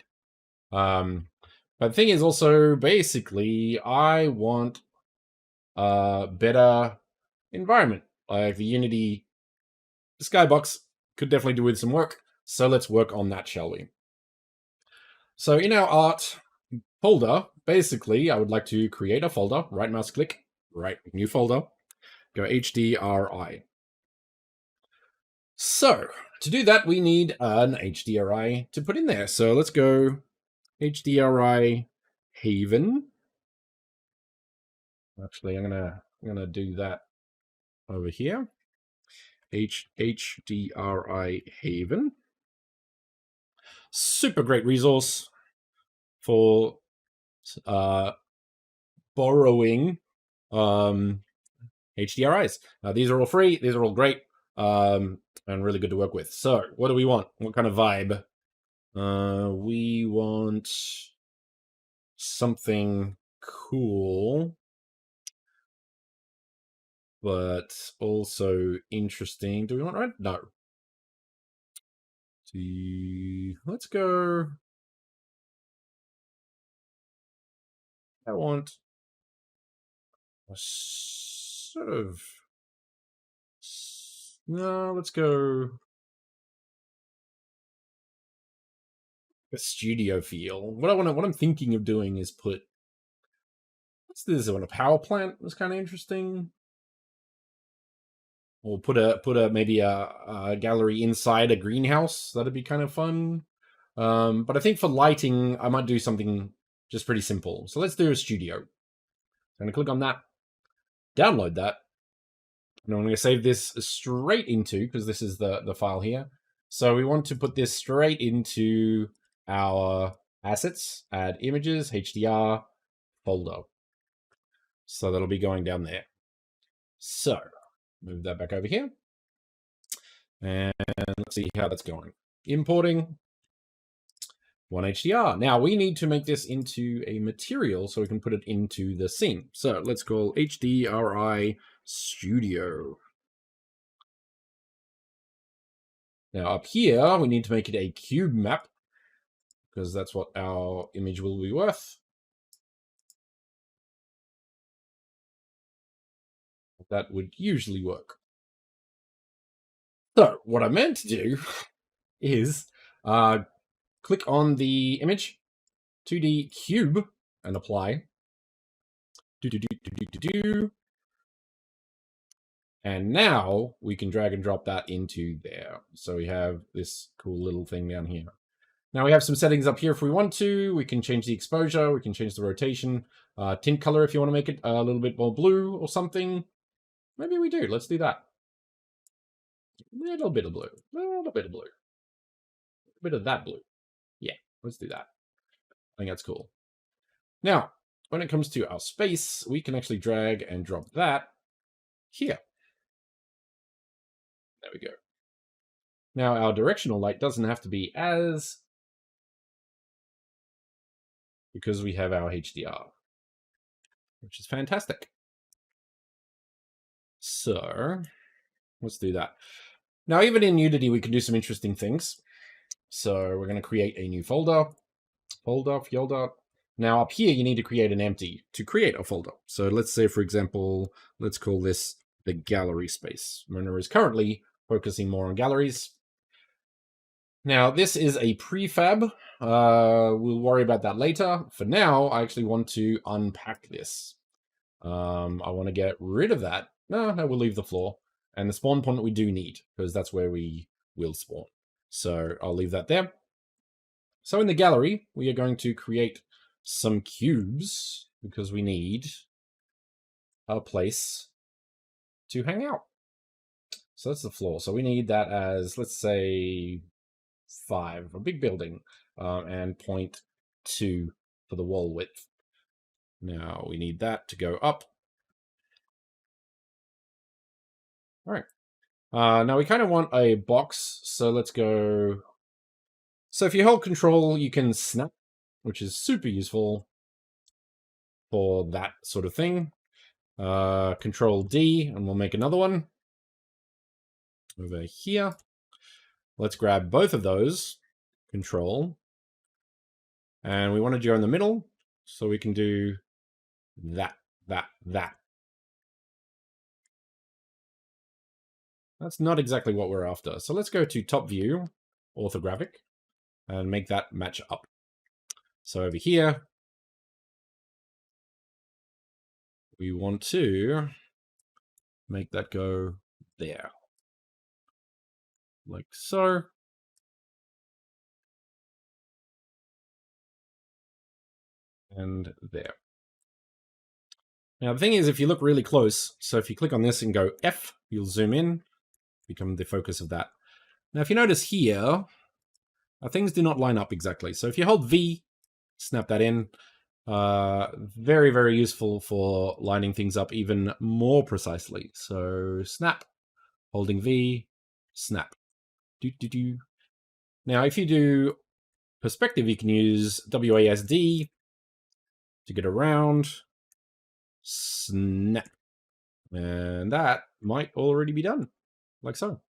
But the thing is also, basically, I want a better environment. Like the Unity skybox could definitely do with some work. So let's work on that, shall we? So in our art folder, basically, I would like to create a folder. Right mouse click, right, new folder. Go HDRI. So to do that, we need an HDRI to put in there. So let's go HDRI Haven. Actually, I'm gonna do that over here. HDRI Haven. Super great resource for borrowing HDRIs. These are all free. These are all great and really good to work with. So what do we want? What kind of vibe? We want something cool, but also interesting. Do we want red? No. Let's go. I want a sort of. No, let's go a studio feel. What I'm thinking of doing is put. What's this? I want a power plant. Was kind of interesting. Or put a maybe a gallery inside a greenhouse. That'd be kind of fun. But I think for lighting, I might do something just pretty simple. So let's do a studio. I'm going to click on that, download that, and I'm going to save this straight into, because this is the file here. So we want to put this straight into our assets, add images, HDR, folder. So that'll be going down there. So move that back over here. And let's see how that's going. Importing. One HDR. Now we need to make this into a material so we can put it into the scene. So let's call HDRI Studio. Now up here, we need to make it a cube map because that's what our image will be worth. That would usually work. So what I meant to do is click on the image, 2D cube, and apply. And now we can drag and drop that into there. So we have this cool little thing down here. Now we have some settings up here if we want to. We can change the exposure, we can change the rotation, tint color if you want to make it a little bit more blue or something. Maybe we do. Let's do that. A little bit of blue, a little bit of blue, a bit of that blue. Yeah, let's do that. I think that's cool. Now, when it comes to our space, we can actually drag and drop that here. There we go. Now, our directional light doesn't have to be as, because we have our HDR, which is fantastic. So let's do that. Now, even in Unity, we can do some interesting things. So we're going to create a new folder. Folder. Now up here, you need to create an empty to create a folder. So let's say, for example, let's call this the gallery space. Mona is currently focusing more on galleries. Now, this is a prefab. We'll worry about that later. For now, I actually want to unpack this. I want to get rid of that. No, we'll leave the floor. And the spawn point we do need, because that's where we will spawn. So I'll leave that there. So in the gallery, we are going to create some cubes because we need a place to hang out. So that's the floor. So we need that as, let's say, 5, a big building, and 0.2 for the wall width. Now we need that to go up. All right. Now we kind of want a box, so let's go. So if you hold control, you can snap, which is super useful for that sort of thing. Control D, and we'll make another one over here. Let's grab both of those, control, and we want to go in the middle, so we can do that. That's not exactly what we're after. So let's go to top view, orthographic, and make that match up. So over here, we want to make that go there. Like so. And there. Now the thing is, if you look really close, so if you click on this and go F, you'll zoom in, become the focus of that. Now if you notice here, things do not line up exactly. So if you hold V, snap that in. Very, very useful for lining things up even more precisely. So snap, holding V, snap. Now, if you do perspective, you can use WASD to get around, snap. And that might already be done, like so.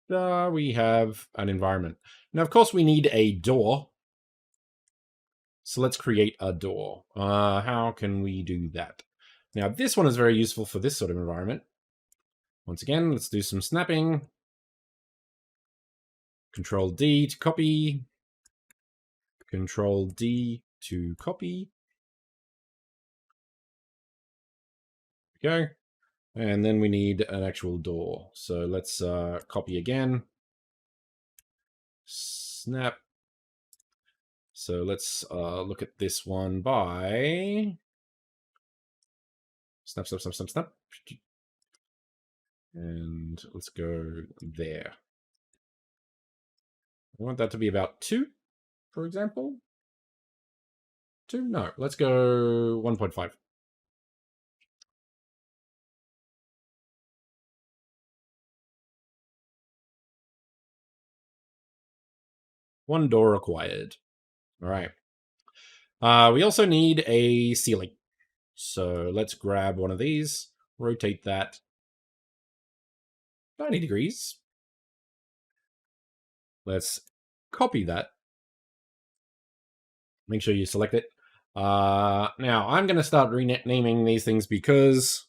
We have an environment. Now, of course, we need a door. So let's create a door. How can we do that? Now, this one is very useful for this sort of environment. Once again, let's do some snapping. Control D to copy. Control D to copy. There we go. And then we need an actual door. So let's copy again. Snap. So let's look at this one by snap, snap, snap, snap, snap. And let's go there. I want that to be about 2, for example. 2? No, let's go 1.5. One door required. All right. We also need a ceiling. So let's grab one of these, rotate that 90 degrees. Let's copy that. Make sure you select it. Now, I'm going to start renaming these things because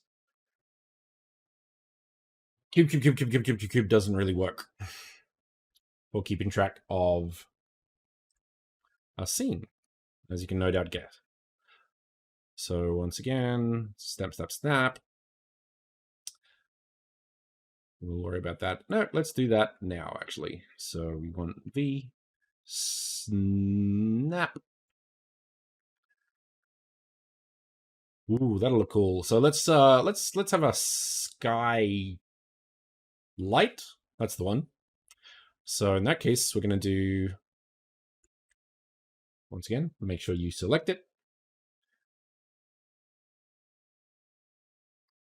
cube doesn't really work for keeping track of a scene, as you can no doubt guess. So once again, snap, snap, snap. We'll worry about that. No, let's do that now, actually. So we want V, snap. Ooh, that'll look cool. So let's have a sky light. That's the one. So in that case, we're going to do, once again, make sure you select it.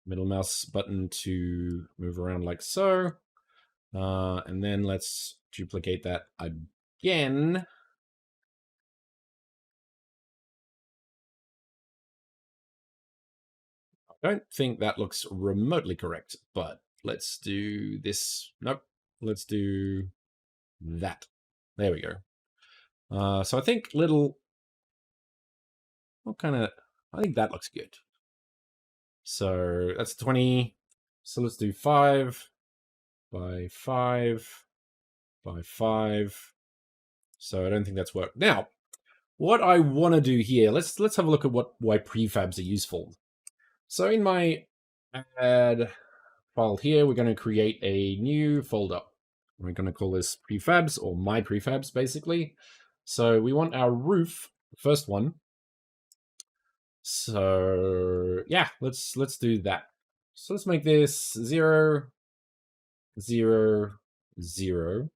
Middle mouse button to move around like so. And then let's duplicate that again. I don't think that looks remotely correct, but let's do this. Nope. Let's do that. There we go. So I think I think that looks good. So that's 20. So let's do 5 by 5 by 5. So I don't think that's worked. Now, what I want to do here, let's have a look at why prefabs are useful. So in my add file here, we're going to create a new folder. We're going to call this prefabs, or my prefabs, basically. So we want our roof, the first one. So yeah, let's do that. So let's make this 0, 0, 0.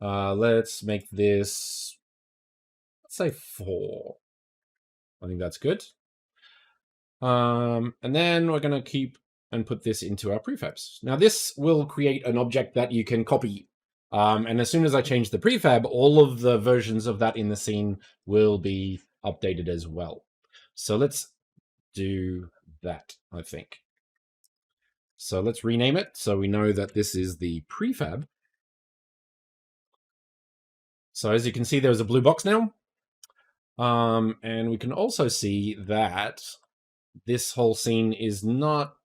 Let's make this, let's say 4. I think that's good. And then we're going to keep and put this into our prefabs. Now this will create an object that you can copy. And as soon as I change the prefab, all of the versions of that in the scene will be updated as well. So let's do that, I think. So let's rename it so we know that this is the prefab. So as you can see, there's a blue box now. And we can also see that this whole scene is not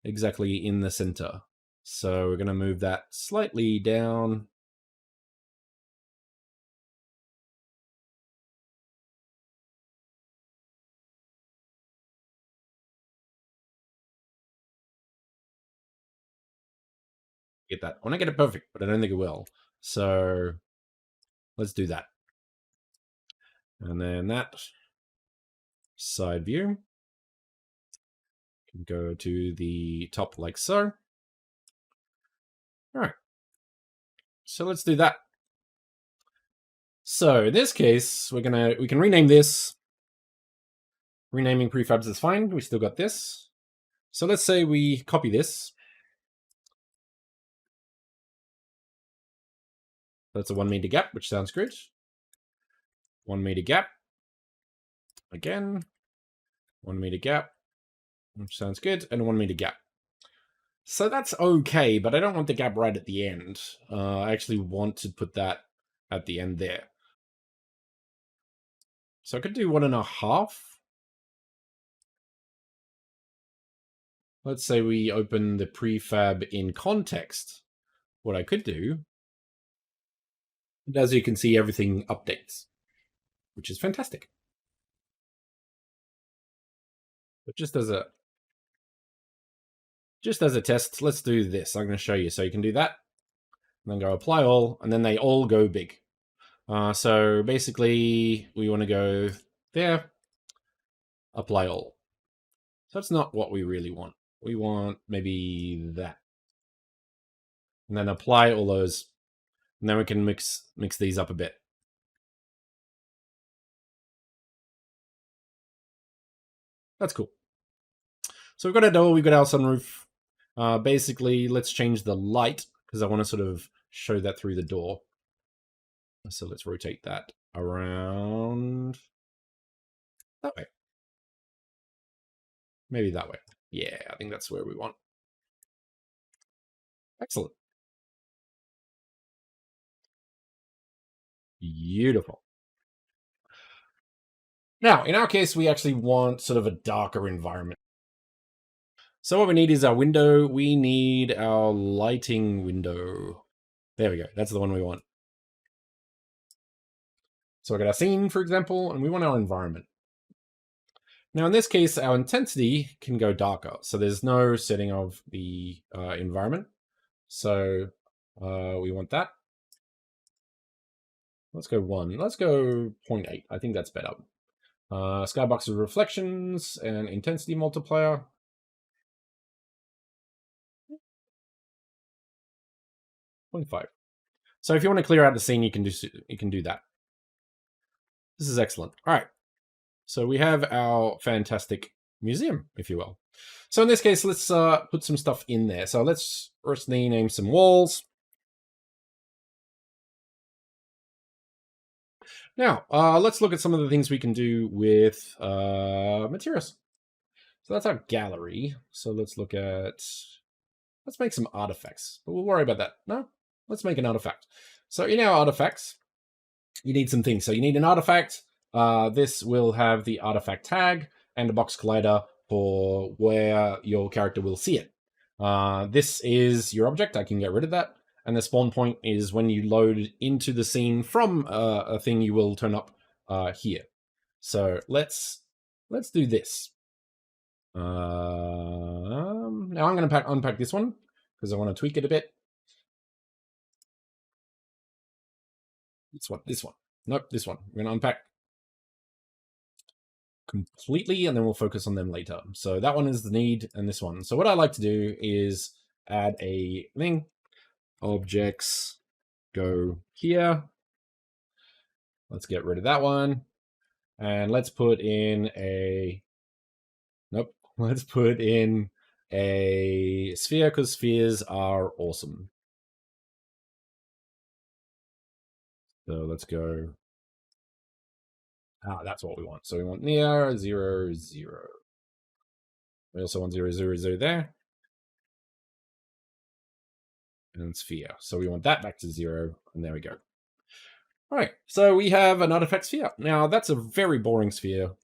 exactly in the center. So we're going to move that slightly down. Get that. I want to get it perfect, but I don't think it will. So let's do that. And then that side view can go to the top like so. All right. So let's do that. So in this case, we can rename this. Renaming prefabs is fine. We still got this. So let's say we copy this. That's a 1 meter gap, which sounds good. 1 meter gap. Again, 1 meter gap, which sounds good, and a 1 meter gap. So that's okay, but I don't want the gap right at the end. I actually want to put that at the end there. So I could do 1.5. Let's say we open the prefab in context. What I could do, and as you can see, everything updates, which is fantastic. But just as a test, let's do this. I'm going to show you. So you can do that, and then go apply all, and then they all go big. So basically, we want to go there, apply all. So that's not what we really want. We want maybe that. And then apply all those. And then we can mix these up a bit. That's cool. So we've got our door, we've got our sunroof. Basically, let's change the light, because I want to sort of show that through the door. So let's rotate that around that way. Maybe that way. Yeah, I think that's where we want. Excellent. Beautiful. Now, in our case, we actually want sort of a darker environment. So what we need is our window. We need our lighting window. There we go. That's the one we want. So I got our scene, for example, and we want our environment. Now, in this case, our intensity can go darker. So there's no setting of the environment. So we want that. Let's go 1. Let's go 0.8. I think that's better. Skybox of reflections and intensity multiplier. 0.5. So if you want to clear out the scene, you can do that. This is excellent. All right. So we have our fantastic museum, if you will. So in this case, let's put some stuff in there. So let's first name some walls. Now, let's look at some of the things we can do with materials. So that's our gallery. So let's look at, let's make some artifacts, but we'll worry about that. No, let's make an artifact. So in our artifacts, you need some things. So you need an artifact. This will have the artifact tag and a box collider for where your character will see it. This is your object. I can get rid of that. And the spawn point is when you load into the scene from a thing you will turn up here. So let's do this. Now I'm going to unpack this one because I want to tweak it a bit. This one. Nope, this one. We're going to unpack completely, and then we'll focus on them later. So that one is the need, and this one. So what I like to do is add a thing. Objects go here. Let's get rid of that one. And let's put in a, nope, let's put in a sphere because spheres are awesome. So let's go. That's what we want. So we want near 0, 0. We also want 0, 0, 0 there. And sphere. So we want that back to 0, and there we go. All right, so we have an artifact sphere. Now that's a very boring sphere.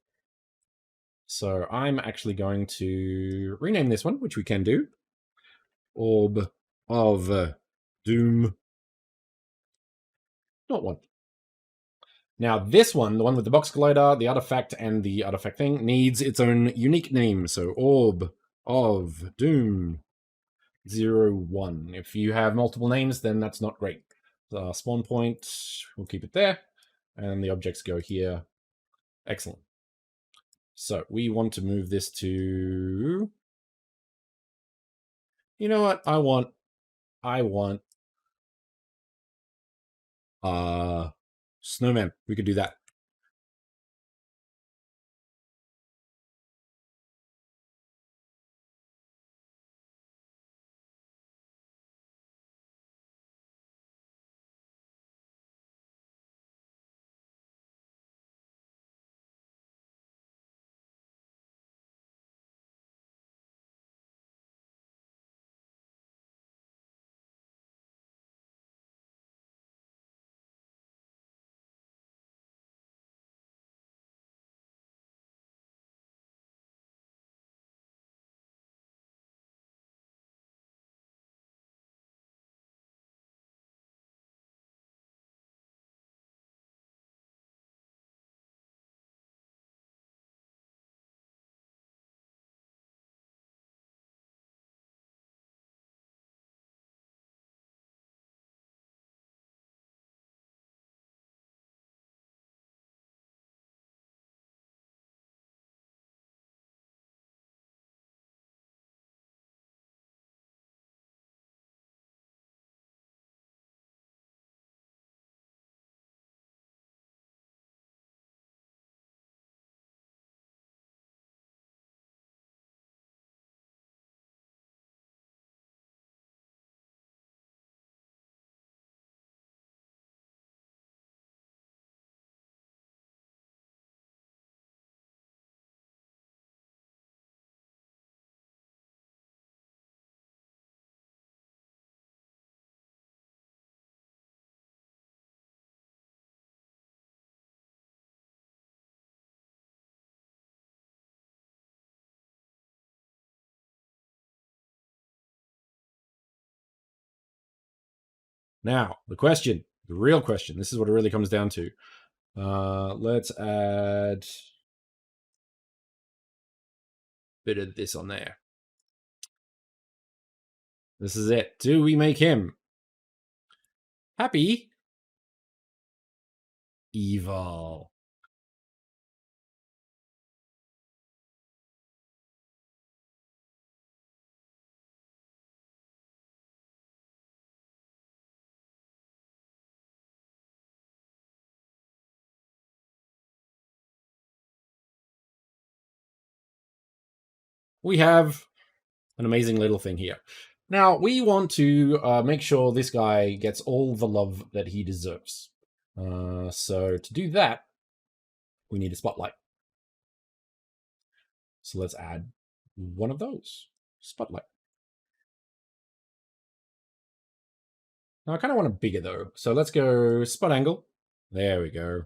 So I'm actually going to rename this one, which we can do. Orb of Doom. Not one. Now this one, the one with the box collider, the artifact, and the artifact thing, needs its own unique name. So Orb of Doom 01. If you have multiple names, then that's not great. Spawn point, we'll keep it there. And the objects go here. Excellent. So we want to move this to, you know what? I want snowman. We could do that. Now, the question, the real question, this is what it really comes down to. Let's add a bit of this on there. This is it. Do we make him happy? Evil. We have an amazing little thing here. Now, we want to make sure this guy gets all the love that he deserves. So to do that, we need a spotlight. So let's add one of those. Spotlight. Now, I kind of want it bigger, though. So let's go spot angle. There we go.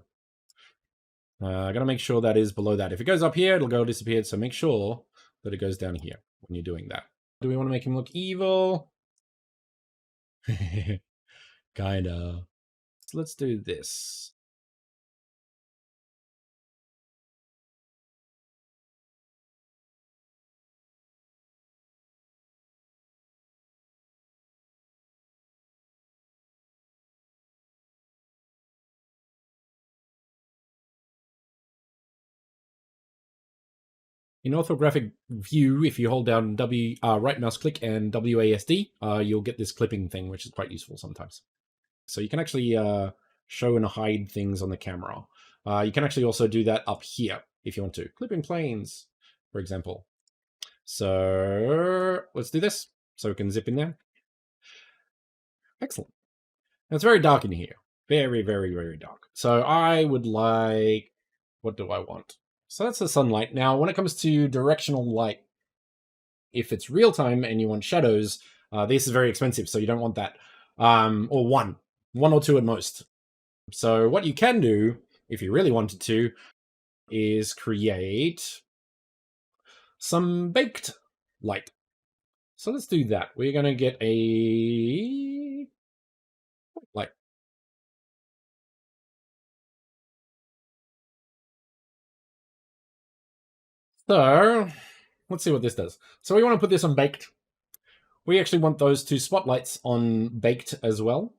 I got to make sure that is below that. If it goes up here, it'll go disappear. So make sure that it goes down here when you're doing that. Do we want to make him look evil? Kinda. So let's do this. In orthographic view, if you hold down right mouse click and WASD, you'll get this clipping thing, which is quite useful sometimes. So you can actually show and hide things on the camera. You can actually also do that up here if you want to. Clipping planes, for example. So let's do this so we can zip in there. Excellent. Now, it's very dark in here. Very, very, very dark. So I would like, what do I want? So that's the sunlight. Now, when it comes to directional light, if it's real time and you want shadows, this is very expensive, so you don't want that. Or one or two at most. So what you can do, if you really wanted to, is create some baked light. So let's do that. We're going to get a light. So let's see what this does. So we want to put this on baked. We actually want those two spotlights on baked as well.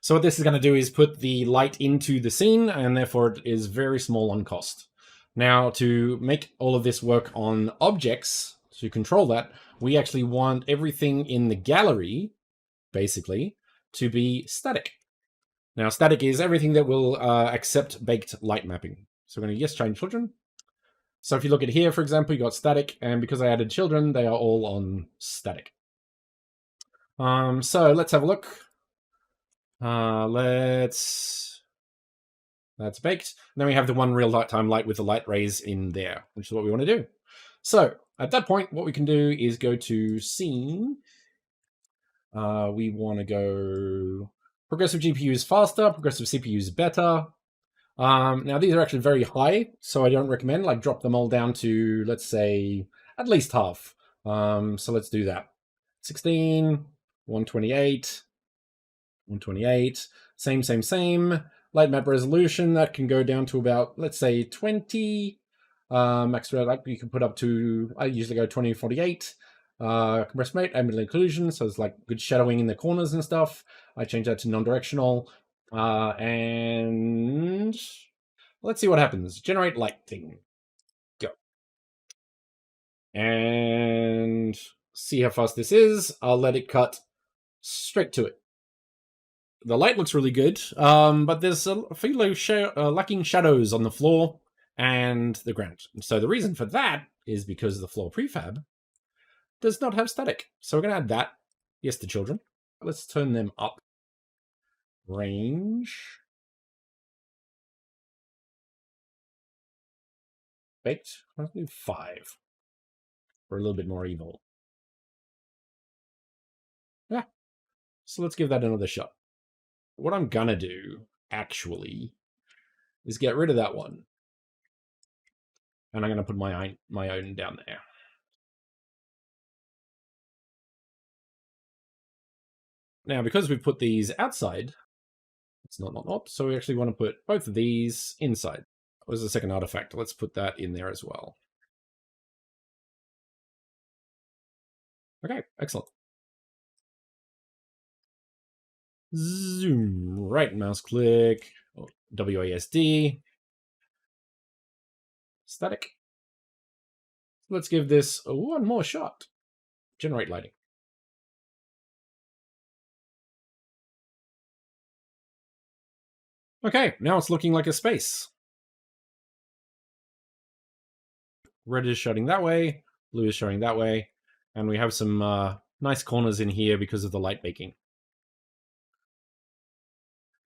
So what this is going to do is put the light into the scene, and therefore it is very small on cost. Now, to make all of this work on objects, to control that, we actually want everything in the gallery, basically, to be static. Now, static is everything that will accept baked light mapping. So we're going to yes change children. So if you look at here, for example, you got static, and because I added children, they are all on static. So let's have a look. That's baked. And then we have the one real time light with the light rays in there, which is what we want to do. So at that point, what we can do is go to scene. We want to go progressive GPU is faster, progressive CPU is better. Now these are actually very high, so I don't recommend like drop them all down to, let's say, at least half. So let's do that. 16, 128, 128, same. Light map resolution, that can go down to about, let's say, 20. Max like you can put up to, I usually go 2048. Compressed rate, ambient occlusion, so it's like good shadowing in the corners and stuff. I change that to non-directional. And let's see what happens. Generate light thing. Go. And see how fast this is. I'll let it cut straight to it. The light looks really good, but there's a few lacking shadows on the floor and the ground. So the reason for that is because the floor prefab does not have static. So we're going to add that. Yes, the children. Let's turn them up. Range. Baked. Let's do 5. We're a little bit more evil. Yeah. So let's give that another shot. What I'm gonna do, actually, is get rid of that one. And I'm gonna put my own down there. Now, because we've put these outside, it's not, so we actually want to put both of these inside. Where's the second artifact? Let's put that in there as well. Okay, excellent. Zoom, right mouse click, WASD, static. Let's give this one more shot. Generate lighting. Okay, now it's looking like a space. Red is showing that way, blue is showing that way, and we have some nice corners in here because of the light baking.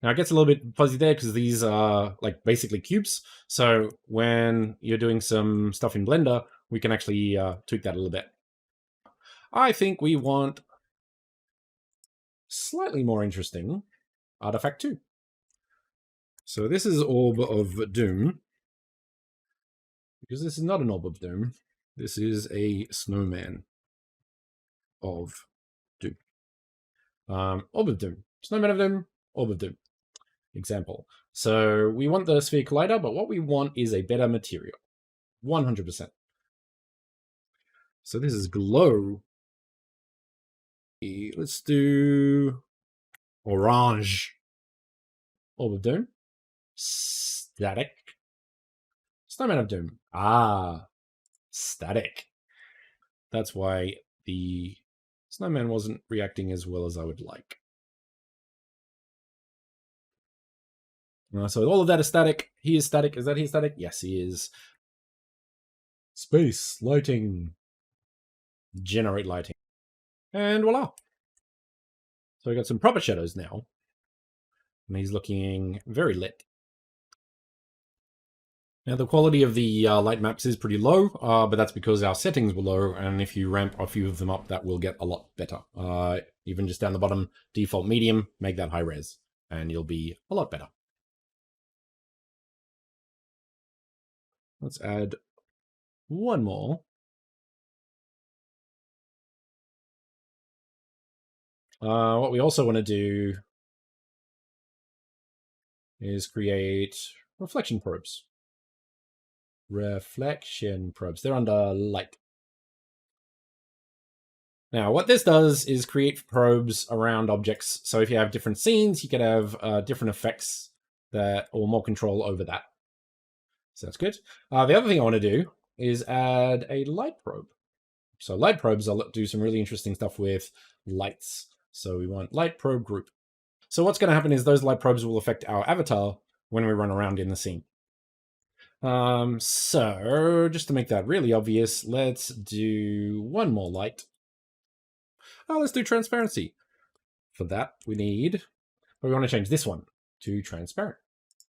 Now it gets a little bit fuzzy there because these are like basically cubes. So when you're doing some stuff in Blender, we can actually tweak that a little bit. I think we want slightly more interesting artifact 2. So this is Orb of Doom. Because this is not an Orb of Doom. This is a snowman of Doom. Orb of Doom. Snowman of Doom. Orb of Doom. Example. So we want the sphere collider, but what we want is a better material. 100%. So this is glow. Let's do orange. Orb of Doom. Static. Snowman of Doom. Ah, static. That's why the snowman wasn't reacting as well as I would like. So all of that is static. He is static. Is that he static? Yes, he is. Space, lighting. Generate lighting. And voila. So we got some proper shadows now. And he's looking very lit. Now the quality of the light maps is pretty low, but that's because our settings were low, and if you ramp a few of them up, that will get a lot better. Even just down the bottom, default medium, make that high res, and you'll be a lot better. Let's add one more. What we also want to do is create reflection probes. Reflection probes. They're under light. Now, what this does is create probes around objects. So if you have different scenes, you can have different effects that, or more control over that. So that's good. The other thing I want to do is add a light probe. So light probes, I'll do some really interesting stuff with lights. So we want light probe group. So what's going to happen is those light probes will affect our avatar when we run around in the scene. So just to make that really obvious, let's do one more light. Let's do transparency. For that, we want to change this one to transparent.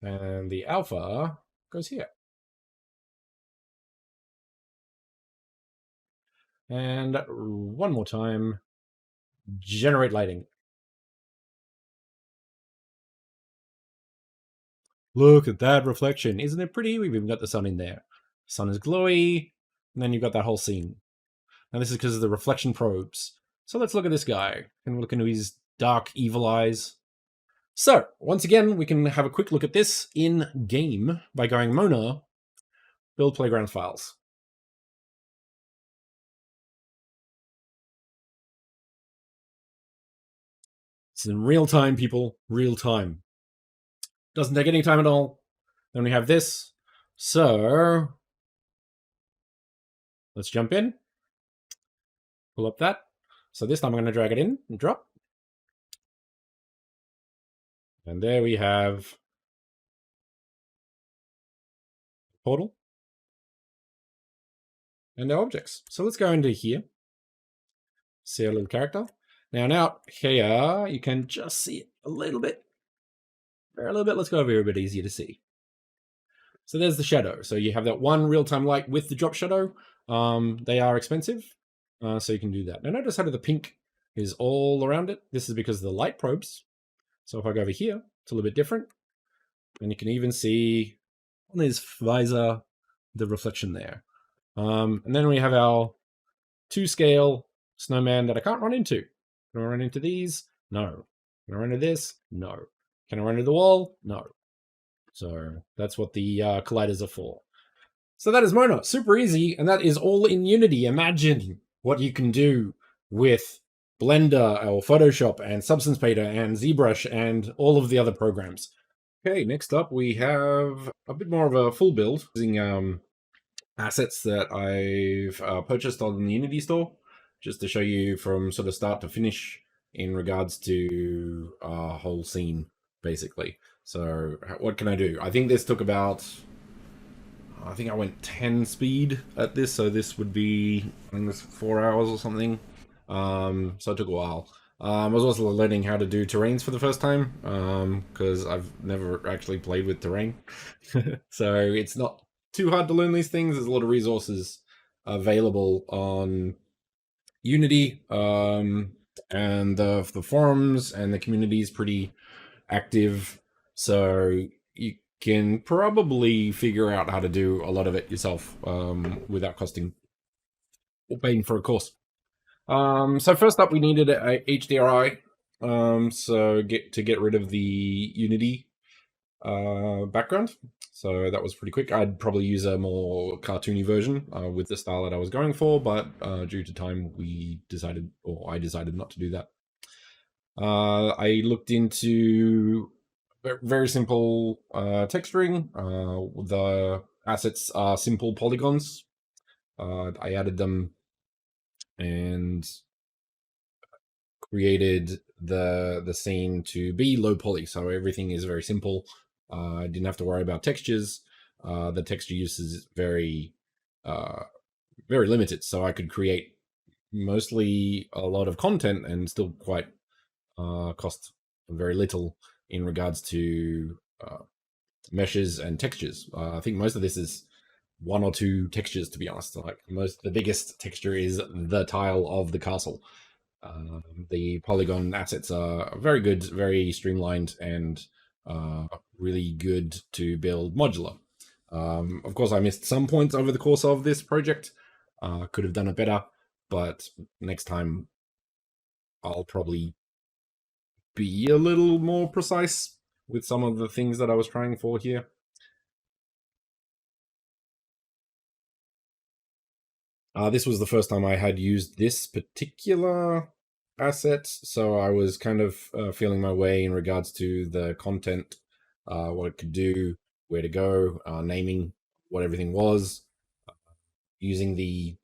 And the alpha goes here. And one more time, generate lighting. Look at that reflection. Isn't it pretty? We've even got the sun in there. The sun is glowy, and then you've got that whole scene. And this is because of the reflection probes. So let's look at this guy and look into his dark, evil eyes. So, once again, we can have a quick look at this in game by going Mona, build playground files. It's in real time, people, real time. Doesn't take any time at all. Then we have this. So let's jump in. Pull up that. So this time I'm going to drag it in and drop. And there we have portal and our objects. So let's go into here. See our little character. Now here you can just see it a little bit. Let's go over here a bit easier to see. So there's the shadow. So you have that one real-time light with the drop shadow. They are expensive, so you can do that. Now notice how the pink is all around it. This is because of the light probes. So if I go over here, it's a little bit different. And you can even see on his visor the reflection there. And then we have our 2-scale snowman that I can't run into. Can I run into these? No. Can I run into this? No. Can I run into the wall? No. So that's what the colliders are for. So that is Mona. Super easy, and that is all in Unity. Imagine what you can do with Blender or Photoshop and Substance Painter and ZBrush and all of the other programs. Okay, next up we have a bit more of a full build using assets that I've purchased on the Unity store, just to show you from sort of start to finish in regards to a whole scene, basically. So what can I do? I think this took about, I think I went 10 speed at this, so this would be, I think it's 4 hours or something. So it took a while. I was also learning how to do terrains for the first time, because I've never actually played with terrain. So it's not too hard to learn these things. There's a lot of resources available on Unity, and the forums and the community is pretty active. So you can probably figure out how to do a lot of it yourself, without costing or paying for a course. So first up, we needed a HDRI. So to get rid of the Unity background. So that was pretty quick. I'd probably use a more cartoony version with the style that I was going for, but due to time, I decided not to do that. I looked into very simple texturing. The assets are simple polygons. I added them and created the scene to be low poly, so everything is very simple. I didn't have to worry about textures. The texture use is very limited, so I could create mostly a lot of content and still quite cost very little in regards to meshes and textures. I think most of this is 1 or 2 textures, to be honest. Like the biggest texture is the tile of the castle. The polygon assets are very good, very streamlined, and really good to build modular. Of course, I missed some points over the course of this project. Could have done it better, but next time I'll probably be a little more precise with some of the things that I was trying for here. This was the first time I had used this particular asset, so I was kind of feeling my way in regards to the content, what it could do, where to go, naming what everything was, using the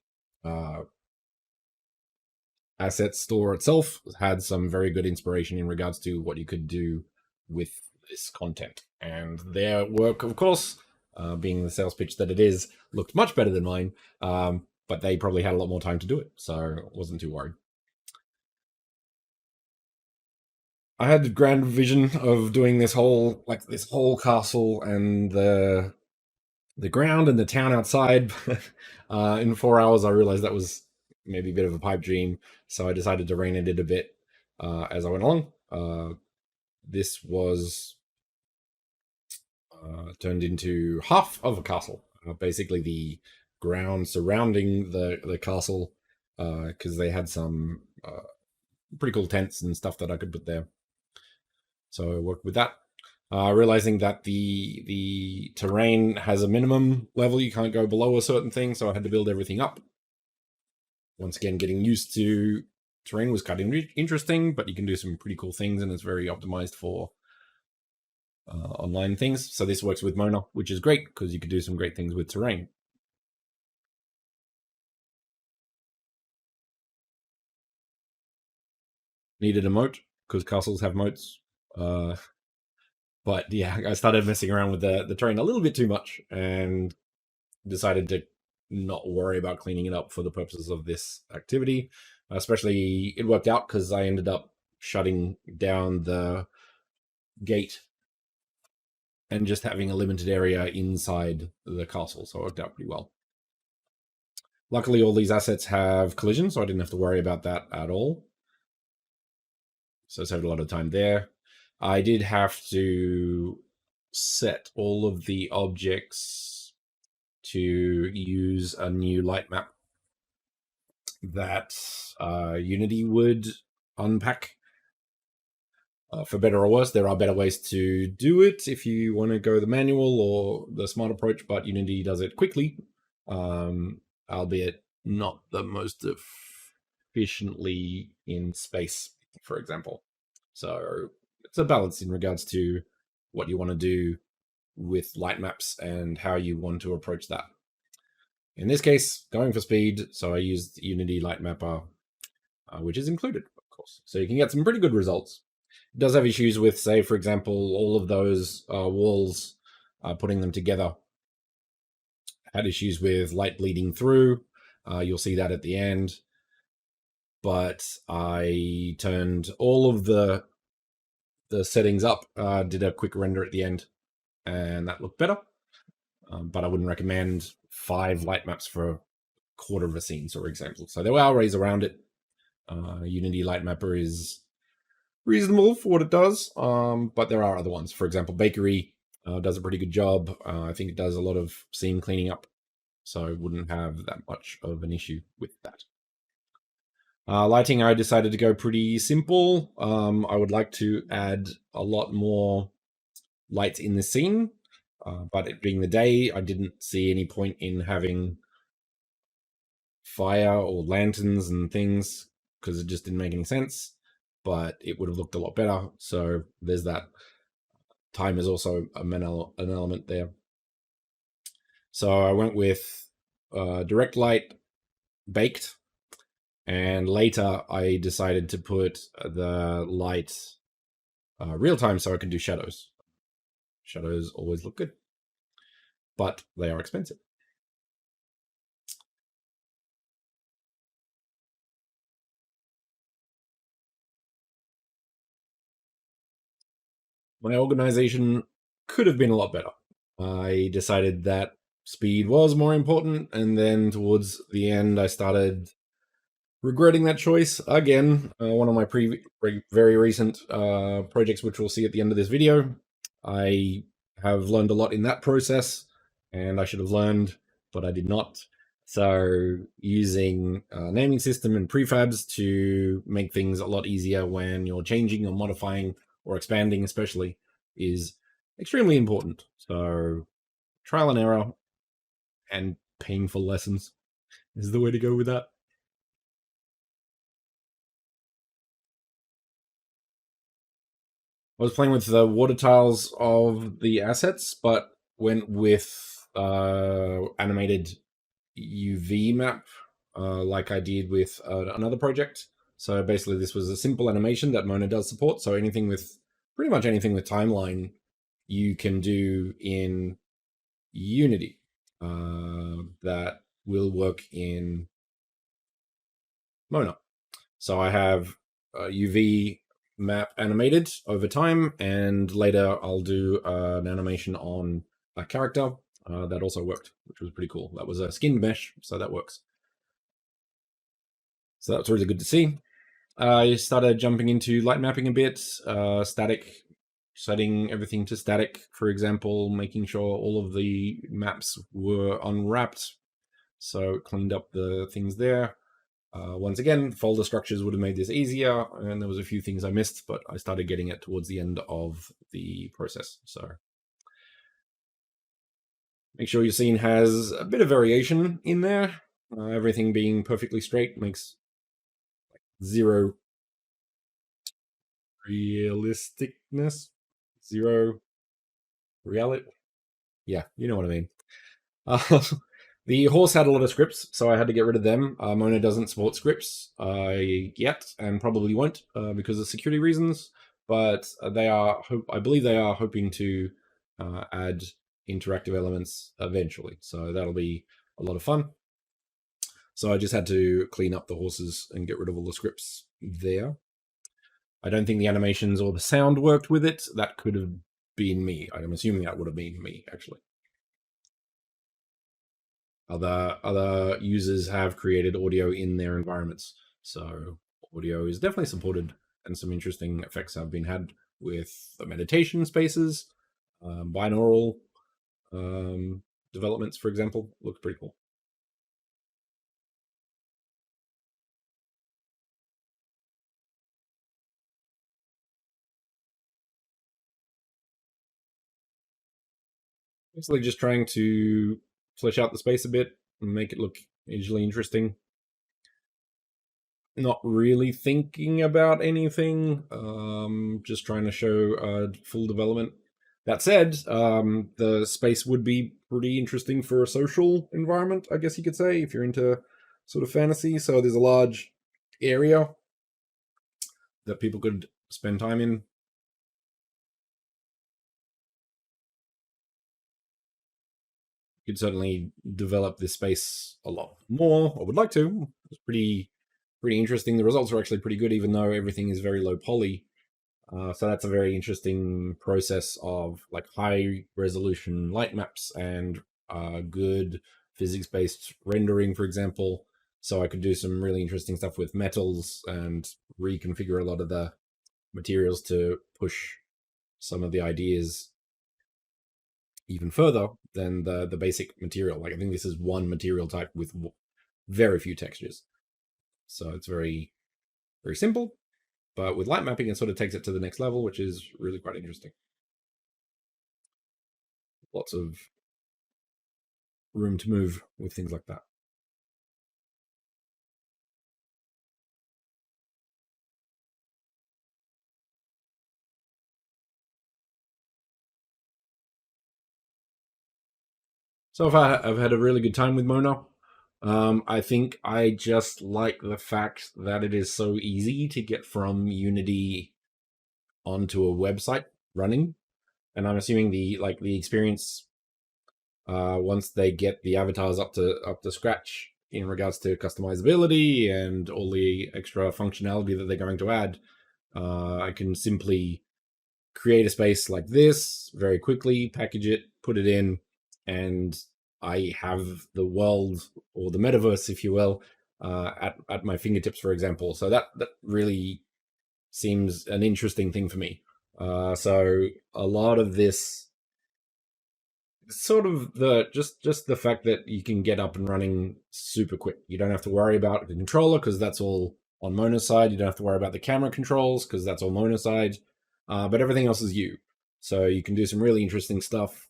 asset store itself had some very good inspiration in regards to what you could do with this content. And their work, of course, being the sales pitch that it is, looked much better than mine, but they probably had a lot more time to do it, so I wasn't too worried. I had the grand vision of doing this whole castle and the ground and the town outside. In 4 hours, I realized that was maybe a bit of a pipe dream, so I decided to rein it a bit as I went along. This was turned into half of a castle, basically the ground surrounding the castle, because they had some pretty cool tents and stuff that I could put there. So I worked with that, realizing that the terrain has a minimum level. You can't go below a certain thing, so I had to build everything up. Once again, getting used to terrain was kind of interesting, but you can do some pretty cool things, and it's very optimized for online things. So this works with Mona, which is great because you could do some great things with terrain. Needed a moat because castles have moats. But yeah, I started messing around with the terrain a little bit too much and decided to not worry about cleaning it up for the purposes of this activity. Especially, it worked out because I ended up shutting down the gate and just having a limited area inside the castle, so it worked out pretty well. Luckily, all these assets have collision, so I didn't have to worry about that at all. So I saved a lot of time there. I did have to set all of the objects to use a new light map that Unity would unpack. For better or worse, there are better ways to do it if you want to go the manual or the smart approach, but Unity does it quickly, albeit not the most efficiently in space, for example. So it's a balance in regards to what you want to do with light maps and how you want to approach that. In this case, going for speed, so I used Unity Light Mapper, which is included, of course. So you can get some pretty good results. It does have issues with, say, for example, all of those walls, putting them together. Had issues with light bleeding through. You'll see that at the end. But I turned all of the settings up, did a quick render at the end, and that looked better. But I wouldn't recommend 5 light maps for a quarter of a scene, for example. So there are ways around it. Unity Light Mapper is reasonable for what it does, but there are other ones. For example, Bakery does a pretty good job. I think it does a lot of scene cleaning up, so I wouldn't have that much of an issue with that. Lighting, I decided to go pretty simple. I would like to add a lot more lights in the scene, but it being the day, I didn't see any point in having fire or lanterns and things because it just didn't make any sense, but it would have looked a lot better. So there's that. Time is also an element there. So I went with direct light, baked, and later I decided to put the light real time so I could do shadows. Shadows always look good, but they are expensive. My organization could have been a lot better. I decided that speed was more important, and then towards the end, I started regretting that choice again. One of my very recent projects, which we'll see at the end of this video, I have learned a lot in that process, and I should have learned, but I did not. So using a naming system and prefabs to make things a lot easier when you're changing or modifying or expanding especially is extremely important. So trial and error and painful lessons is the way to go with that. I was playing with the water tiles of the assets, but went with animated UV map like I did with another project. So basically this was a simple animation that Mona does support. So anything with, pretty much anything with timeline you can do in Unity that will work in Mona. So I have a UV map animated over time, and later I'll do an animation on a character that also worked, which was pretty cool. That was a skinned mesh, so that works. So that's really good to see. I started jumping into light mapping a bit, static, setting everything to static, for example, making sure all of the maps were unwrapped. So cleaned up the things there. Once again, folder structures would have made this easier, and there was a few things I missed, but I started getting it towards the end of the process. So make sure your scene has a bit of variation in there. Everything being perfectly straight makes zero realisticness, zero reality. Yeah, you know what I mean. The horse had a lot of scripts, so I had to get rid of them. Mona doesn't support scripts yet, and probably won't because of security reasons. But they are, I believe, they are hoping to add interactive elements eventually. So that'll be a lot of fun. So I just had to clean up the horses and get rid of all the scripts there. I don't think the animations or the sound worked with it. That could have been me. I'm assuming that would have been me, actually. Other users have created audio in their environments. So audio is definitely supported, and some interesting effects have been had with the meditation spaces, binaural developments, for example. Looks pretty cool. Basically just trying to flesh out the space a bit and make it look visually interesting. Not really thinking about anything, just trying to show full development. That said, the space would be pretty interesting for a social environment, I guess you could say, if you're into sort of fantasy. So there's a large area that people could spend time in. You could certainly develop this space a lot more. I would like to. It's pretty interesting. The results are actually pretty good, even though everything is very low poly. So that's a very interesting process of like high resolution light maps and good physics-based rendering, for example. So I could do some really interesting stuff with metals and reconfigure a lot of the materials to push some of the ideas even further than the basic material. Like I think this is one material type with very few textures. So it's very, very simple. But with light mapping, it sort of takes it to the next level, which is really quite interesting. Lots of room to move with things like that. So I've had a really good time with Mona. I think I just like the fact that it is so easy to get from Unity onto a website running, and I'm assuming the experience once they get the avatars up to scratch in regards to customizability and all the extra functionality that they're going to add, I can simply create a space like this very quickly, package it, put it in, and I have the world, or the metaverse, if you will, at my fingertips, for example. So that really seems an interesting thing for me. So a lot of this, sort of just the fact that you can get up and running super quick. You don't have to worry about the controller because that's all on Mona's side. You don't have to worry about the camera controls because that's all Mona's side. But everything else is you. So you can do some really interesting stuff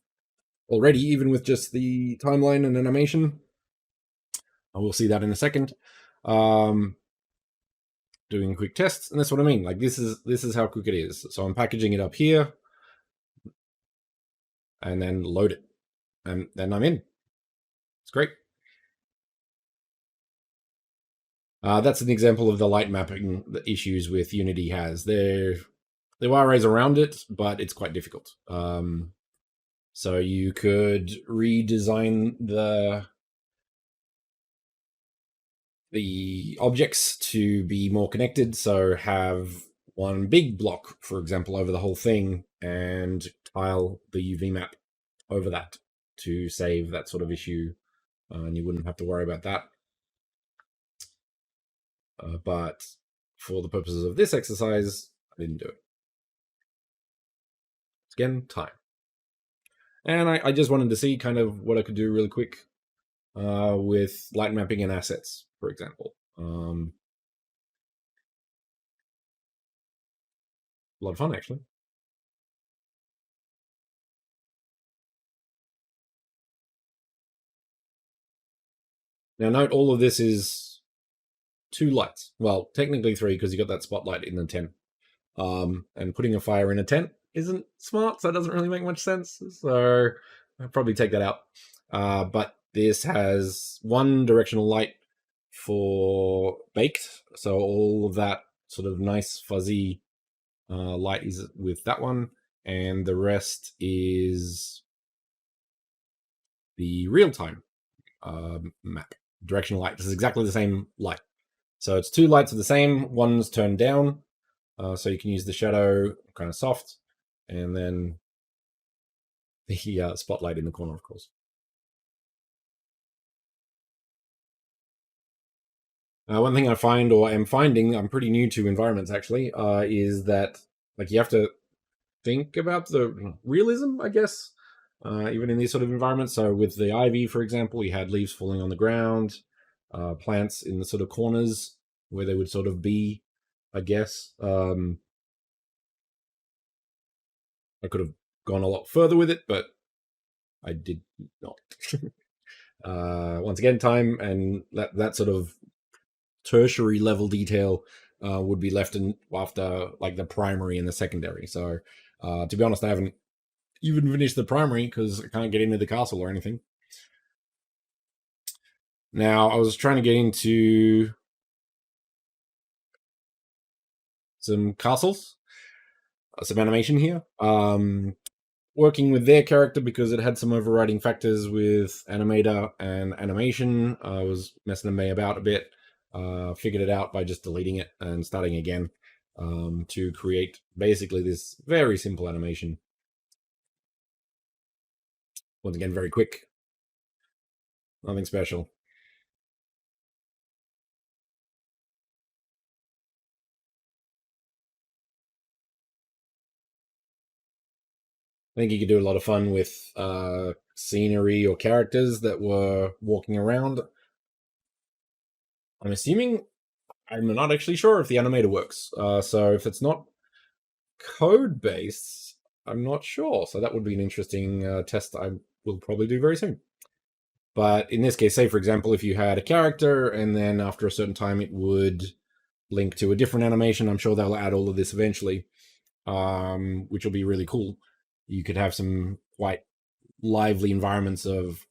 already, even with just the timeline and animation. I will see that in a second. Doing quick tests, and that's what I mean. Like this is how quick it is. So I'm packaging it up here, and then load it, and then I'm in. It's great. That's an example of the light mapping issues with Unity has. There are ways around it, but it's quite difficult. So you could redesign the objects to be more connected. So have one big block, for example, over the whole thing, and tile the UV map over that to save that sort of issue, and you wouldn't have to worry about that. But for the purposes of this exercise, I didn't do it. Again, time. And I just wanted to see kind of what I could do really quick with light mapping and assets, for example. A lot of fun, actually. Now note all of this is 2 lights. Well, technically 3 because you got that spotlight in the tent. And putting a fire in a tent isn't smart, so it doesn't really make much sense. So I'll probably take that out. But this has 1 directional light for baked. So all of that sort of nice fuzzy light is with that one. And the rest is the real-time map. Directional light. This is exactly the same light. So it's 2 lights of the same. One's turned down. So you can use the shadow kind of soft. And then the spotlight in the corner, of course. One thing I find, or am finding, I'm pretty new to environments actually, is that like you have to think about the realism, I guess, even in these sort of environments. So with the ivy, for example, you had leaves falling on the ground, plants in the sort of corners where they would sort of be, I guess. I could have gone a lot further with it, but I did not. Once again, time and that sort of tertiary level detail would be left in after like the primary and the secondary. So to be honest, I haven't even finished the primary because I can't get into the castle or anything. Now I was trying to get into some castles, some animation here, working with their character because it had some overriding factors with animator and animation. I was messing them about a bit. Figured it out by just deleting it and starting again to create basically this very simple animation. Once again, very quick. Nothing special. I think you could do a lot of fun with scenery or characters that were walking around. I'm assuming, I'm not actually sure if the animator works. So if it's not code-based, I'm not sure. So that would be an interesting test I will probably do very soon. But in this case, say for example, if you had a character and then after a certain time it would link to a different animation, I'm sure they'll add all of this eventually, which will be really cool. You could have some quite lively environments of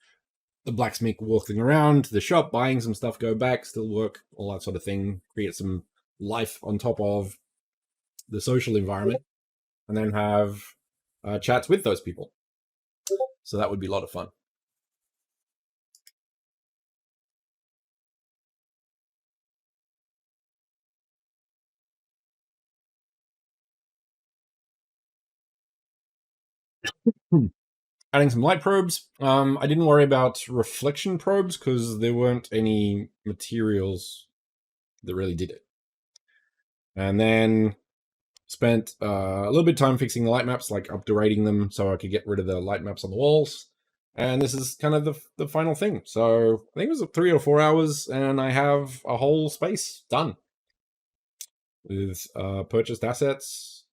the blacksmith walking around the shop, buying some stuff, go back, still work, all that sort of thing. Create some life on top of the social environment, and then have chats with those people. So that would be a lot of fun. Adding some light probes. I didn't worry about reflection probes because there weren't any materials that really did it. And then spent a little bit of time fixing the light maps, like updating them so I could get rid of the light maps on the walls. And this is kind of the final thing. So I think it was 3 or 4 hours and I have a whole space done with purchased assets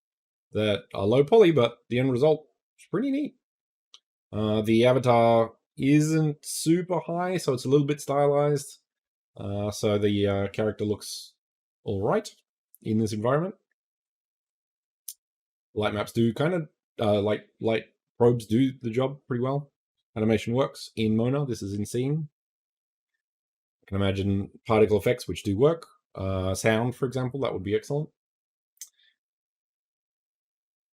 that are low poly, but the end result is pretty neat. The avatar isn't super high, so it's a little bit stylized. So the character looks all right in this environment. Light maps do kind of, light probes do the job pretty well. Animation works in Mona. This is in scene. can imagine particle effects, which do work. Sound, for example, that would be excellent.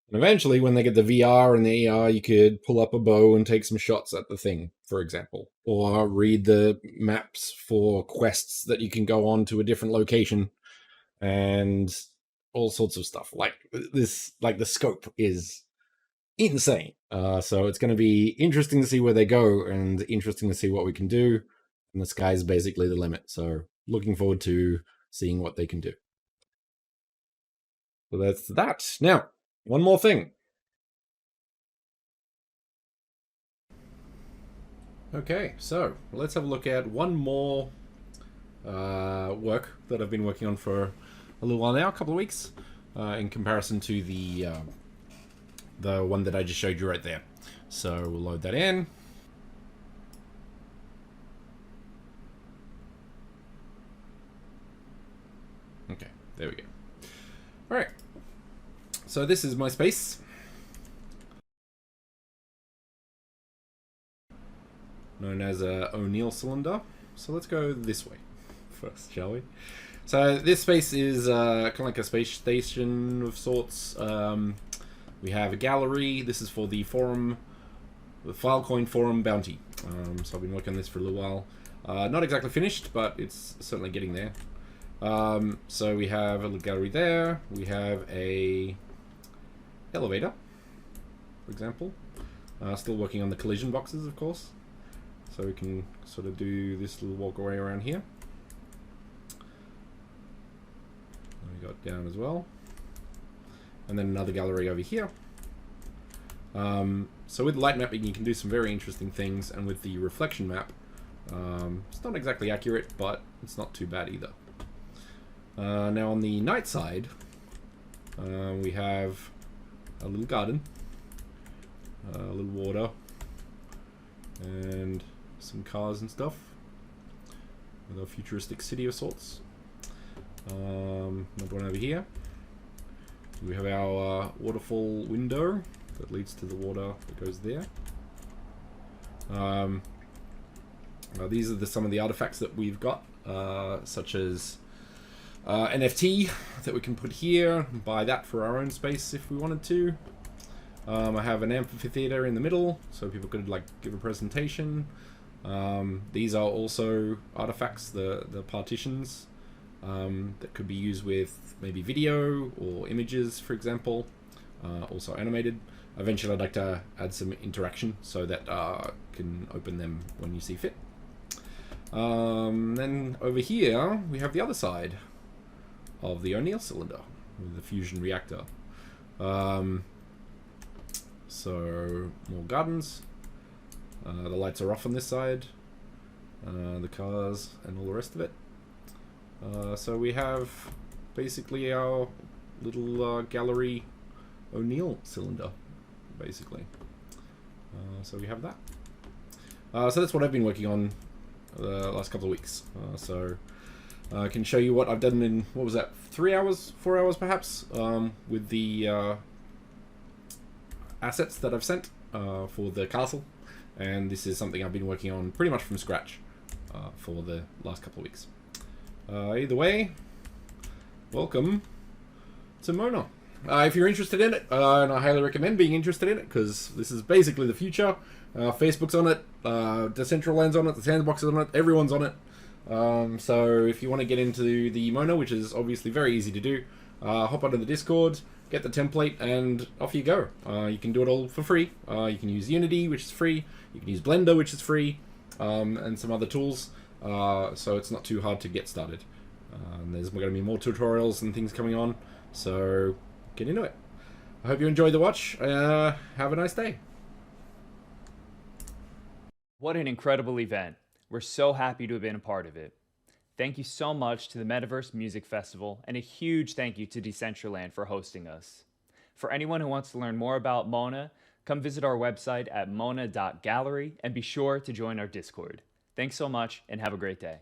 And eventually, when they get the VR and the AR, you could pull up a bow and take some shots at the thing, for example. Or read the maps for quests that you can go on to a different location and all sorts of stuff. Like this, like the scope is insane. So it's going to be interesting to see where they go and interesting to see what we can do. And the sky's basically the limit. So looking forward to seeing what they can do. So that's that. Now, one more thing. Okay, so let's have a look at one more work that I've been working on for a little while now, a couple of weeks, in comparison to the one that I just showed you right there. So we'll load that in. Okay, there we go. All right. So this is my space. Known as a O'Neill cylinder. So let's go this way first, shall we? So this space is kind of like a space station of sorts. We have a gallery. This is for the forum, the Filecoin Forum bounty. So I've been working on this for a little while. Not exactly finished, but it's certainly getting there. So we have a little gallery there. We have a elevator, for example. Still working on the collision boxes, of course. So we can sort of do this little walkway around here. We got down as well. And then another gallery over here. So with light mapping, you can do some very interesting things. And with the reflection map, it's not exactly accurate, but it's not too bad either. Now on the night side, we have a little garden, a little water, and some cars and stuff, with a futuristic city of sorts. Another one over here. We have our waterfall window that leads to the water that goes there. These are some of the artifacts that we've got, such as NFT that we can put here, buy that for our own space if we wanted to. I have an amphitheater in the middle, so people could like give a presentation. These are also artifacts, the partitions, that could be used with maybe video or images, for example, also animated. Eventually I'd like to add some interaction so that can open them when you see fit. Then over here we have the other side of the O'Neill cylinder with the fusion reactor. So more gardens. The lights are off on this side, the cars and all the rest of it. So we have basically our little gallery O'Neill cylinder, basically. So we have that. So that's what I've been working on the last couple of weeks. So I can show you what I've done in, what was that, 3 hours, 4 hours perhaps, with the assets that I've sent for the castle. And this is something I've been working on pretty much from scratch for the last couple of weeks. Either way, welcome to Mona. If you're interested in it, and I highly recommend being interested in it, because this is basically the future. Facebook's on it, Decentraland's on it, the Sandbox is on it, everyone's on it. So if you want to get into the Mona, which is obviously very easy to do, hop onto the Discord, get the template, and off you go. You can do it all for free. You can use Unity, which is free. You can use Blender, which is free, and some other tools. So it's not too hard to get started. There's going to be more tutorials and things coming on, so get into it. I hope you enjoyed the watch. Have a nice day. What an incredible event. We're so happy to have been a part of it. Thank you so much to the Metaverse Music Festival, and a huge thank you to Decentraland for hosting us. For anyone who wants to learn more about Mona, come visit our website at mona.gallery and be sure to join our Discord. Thanks so much and have a great day.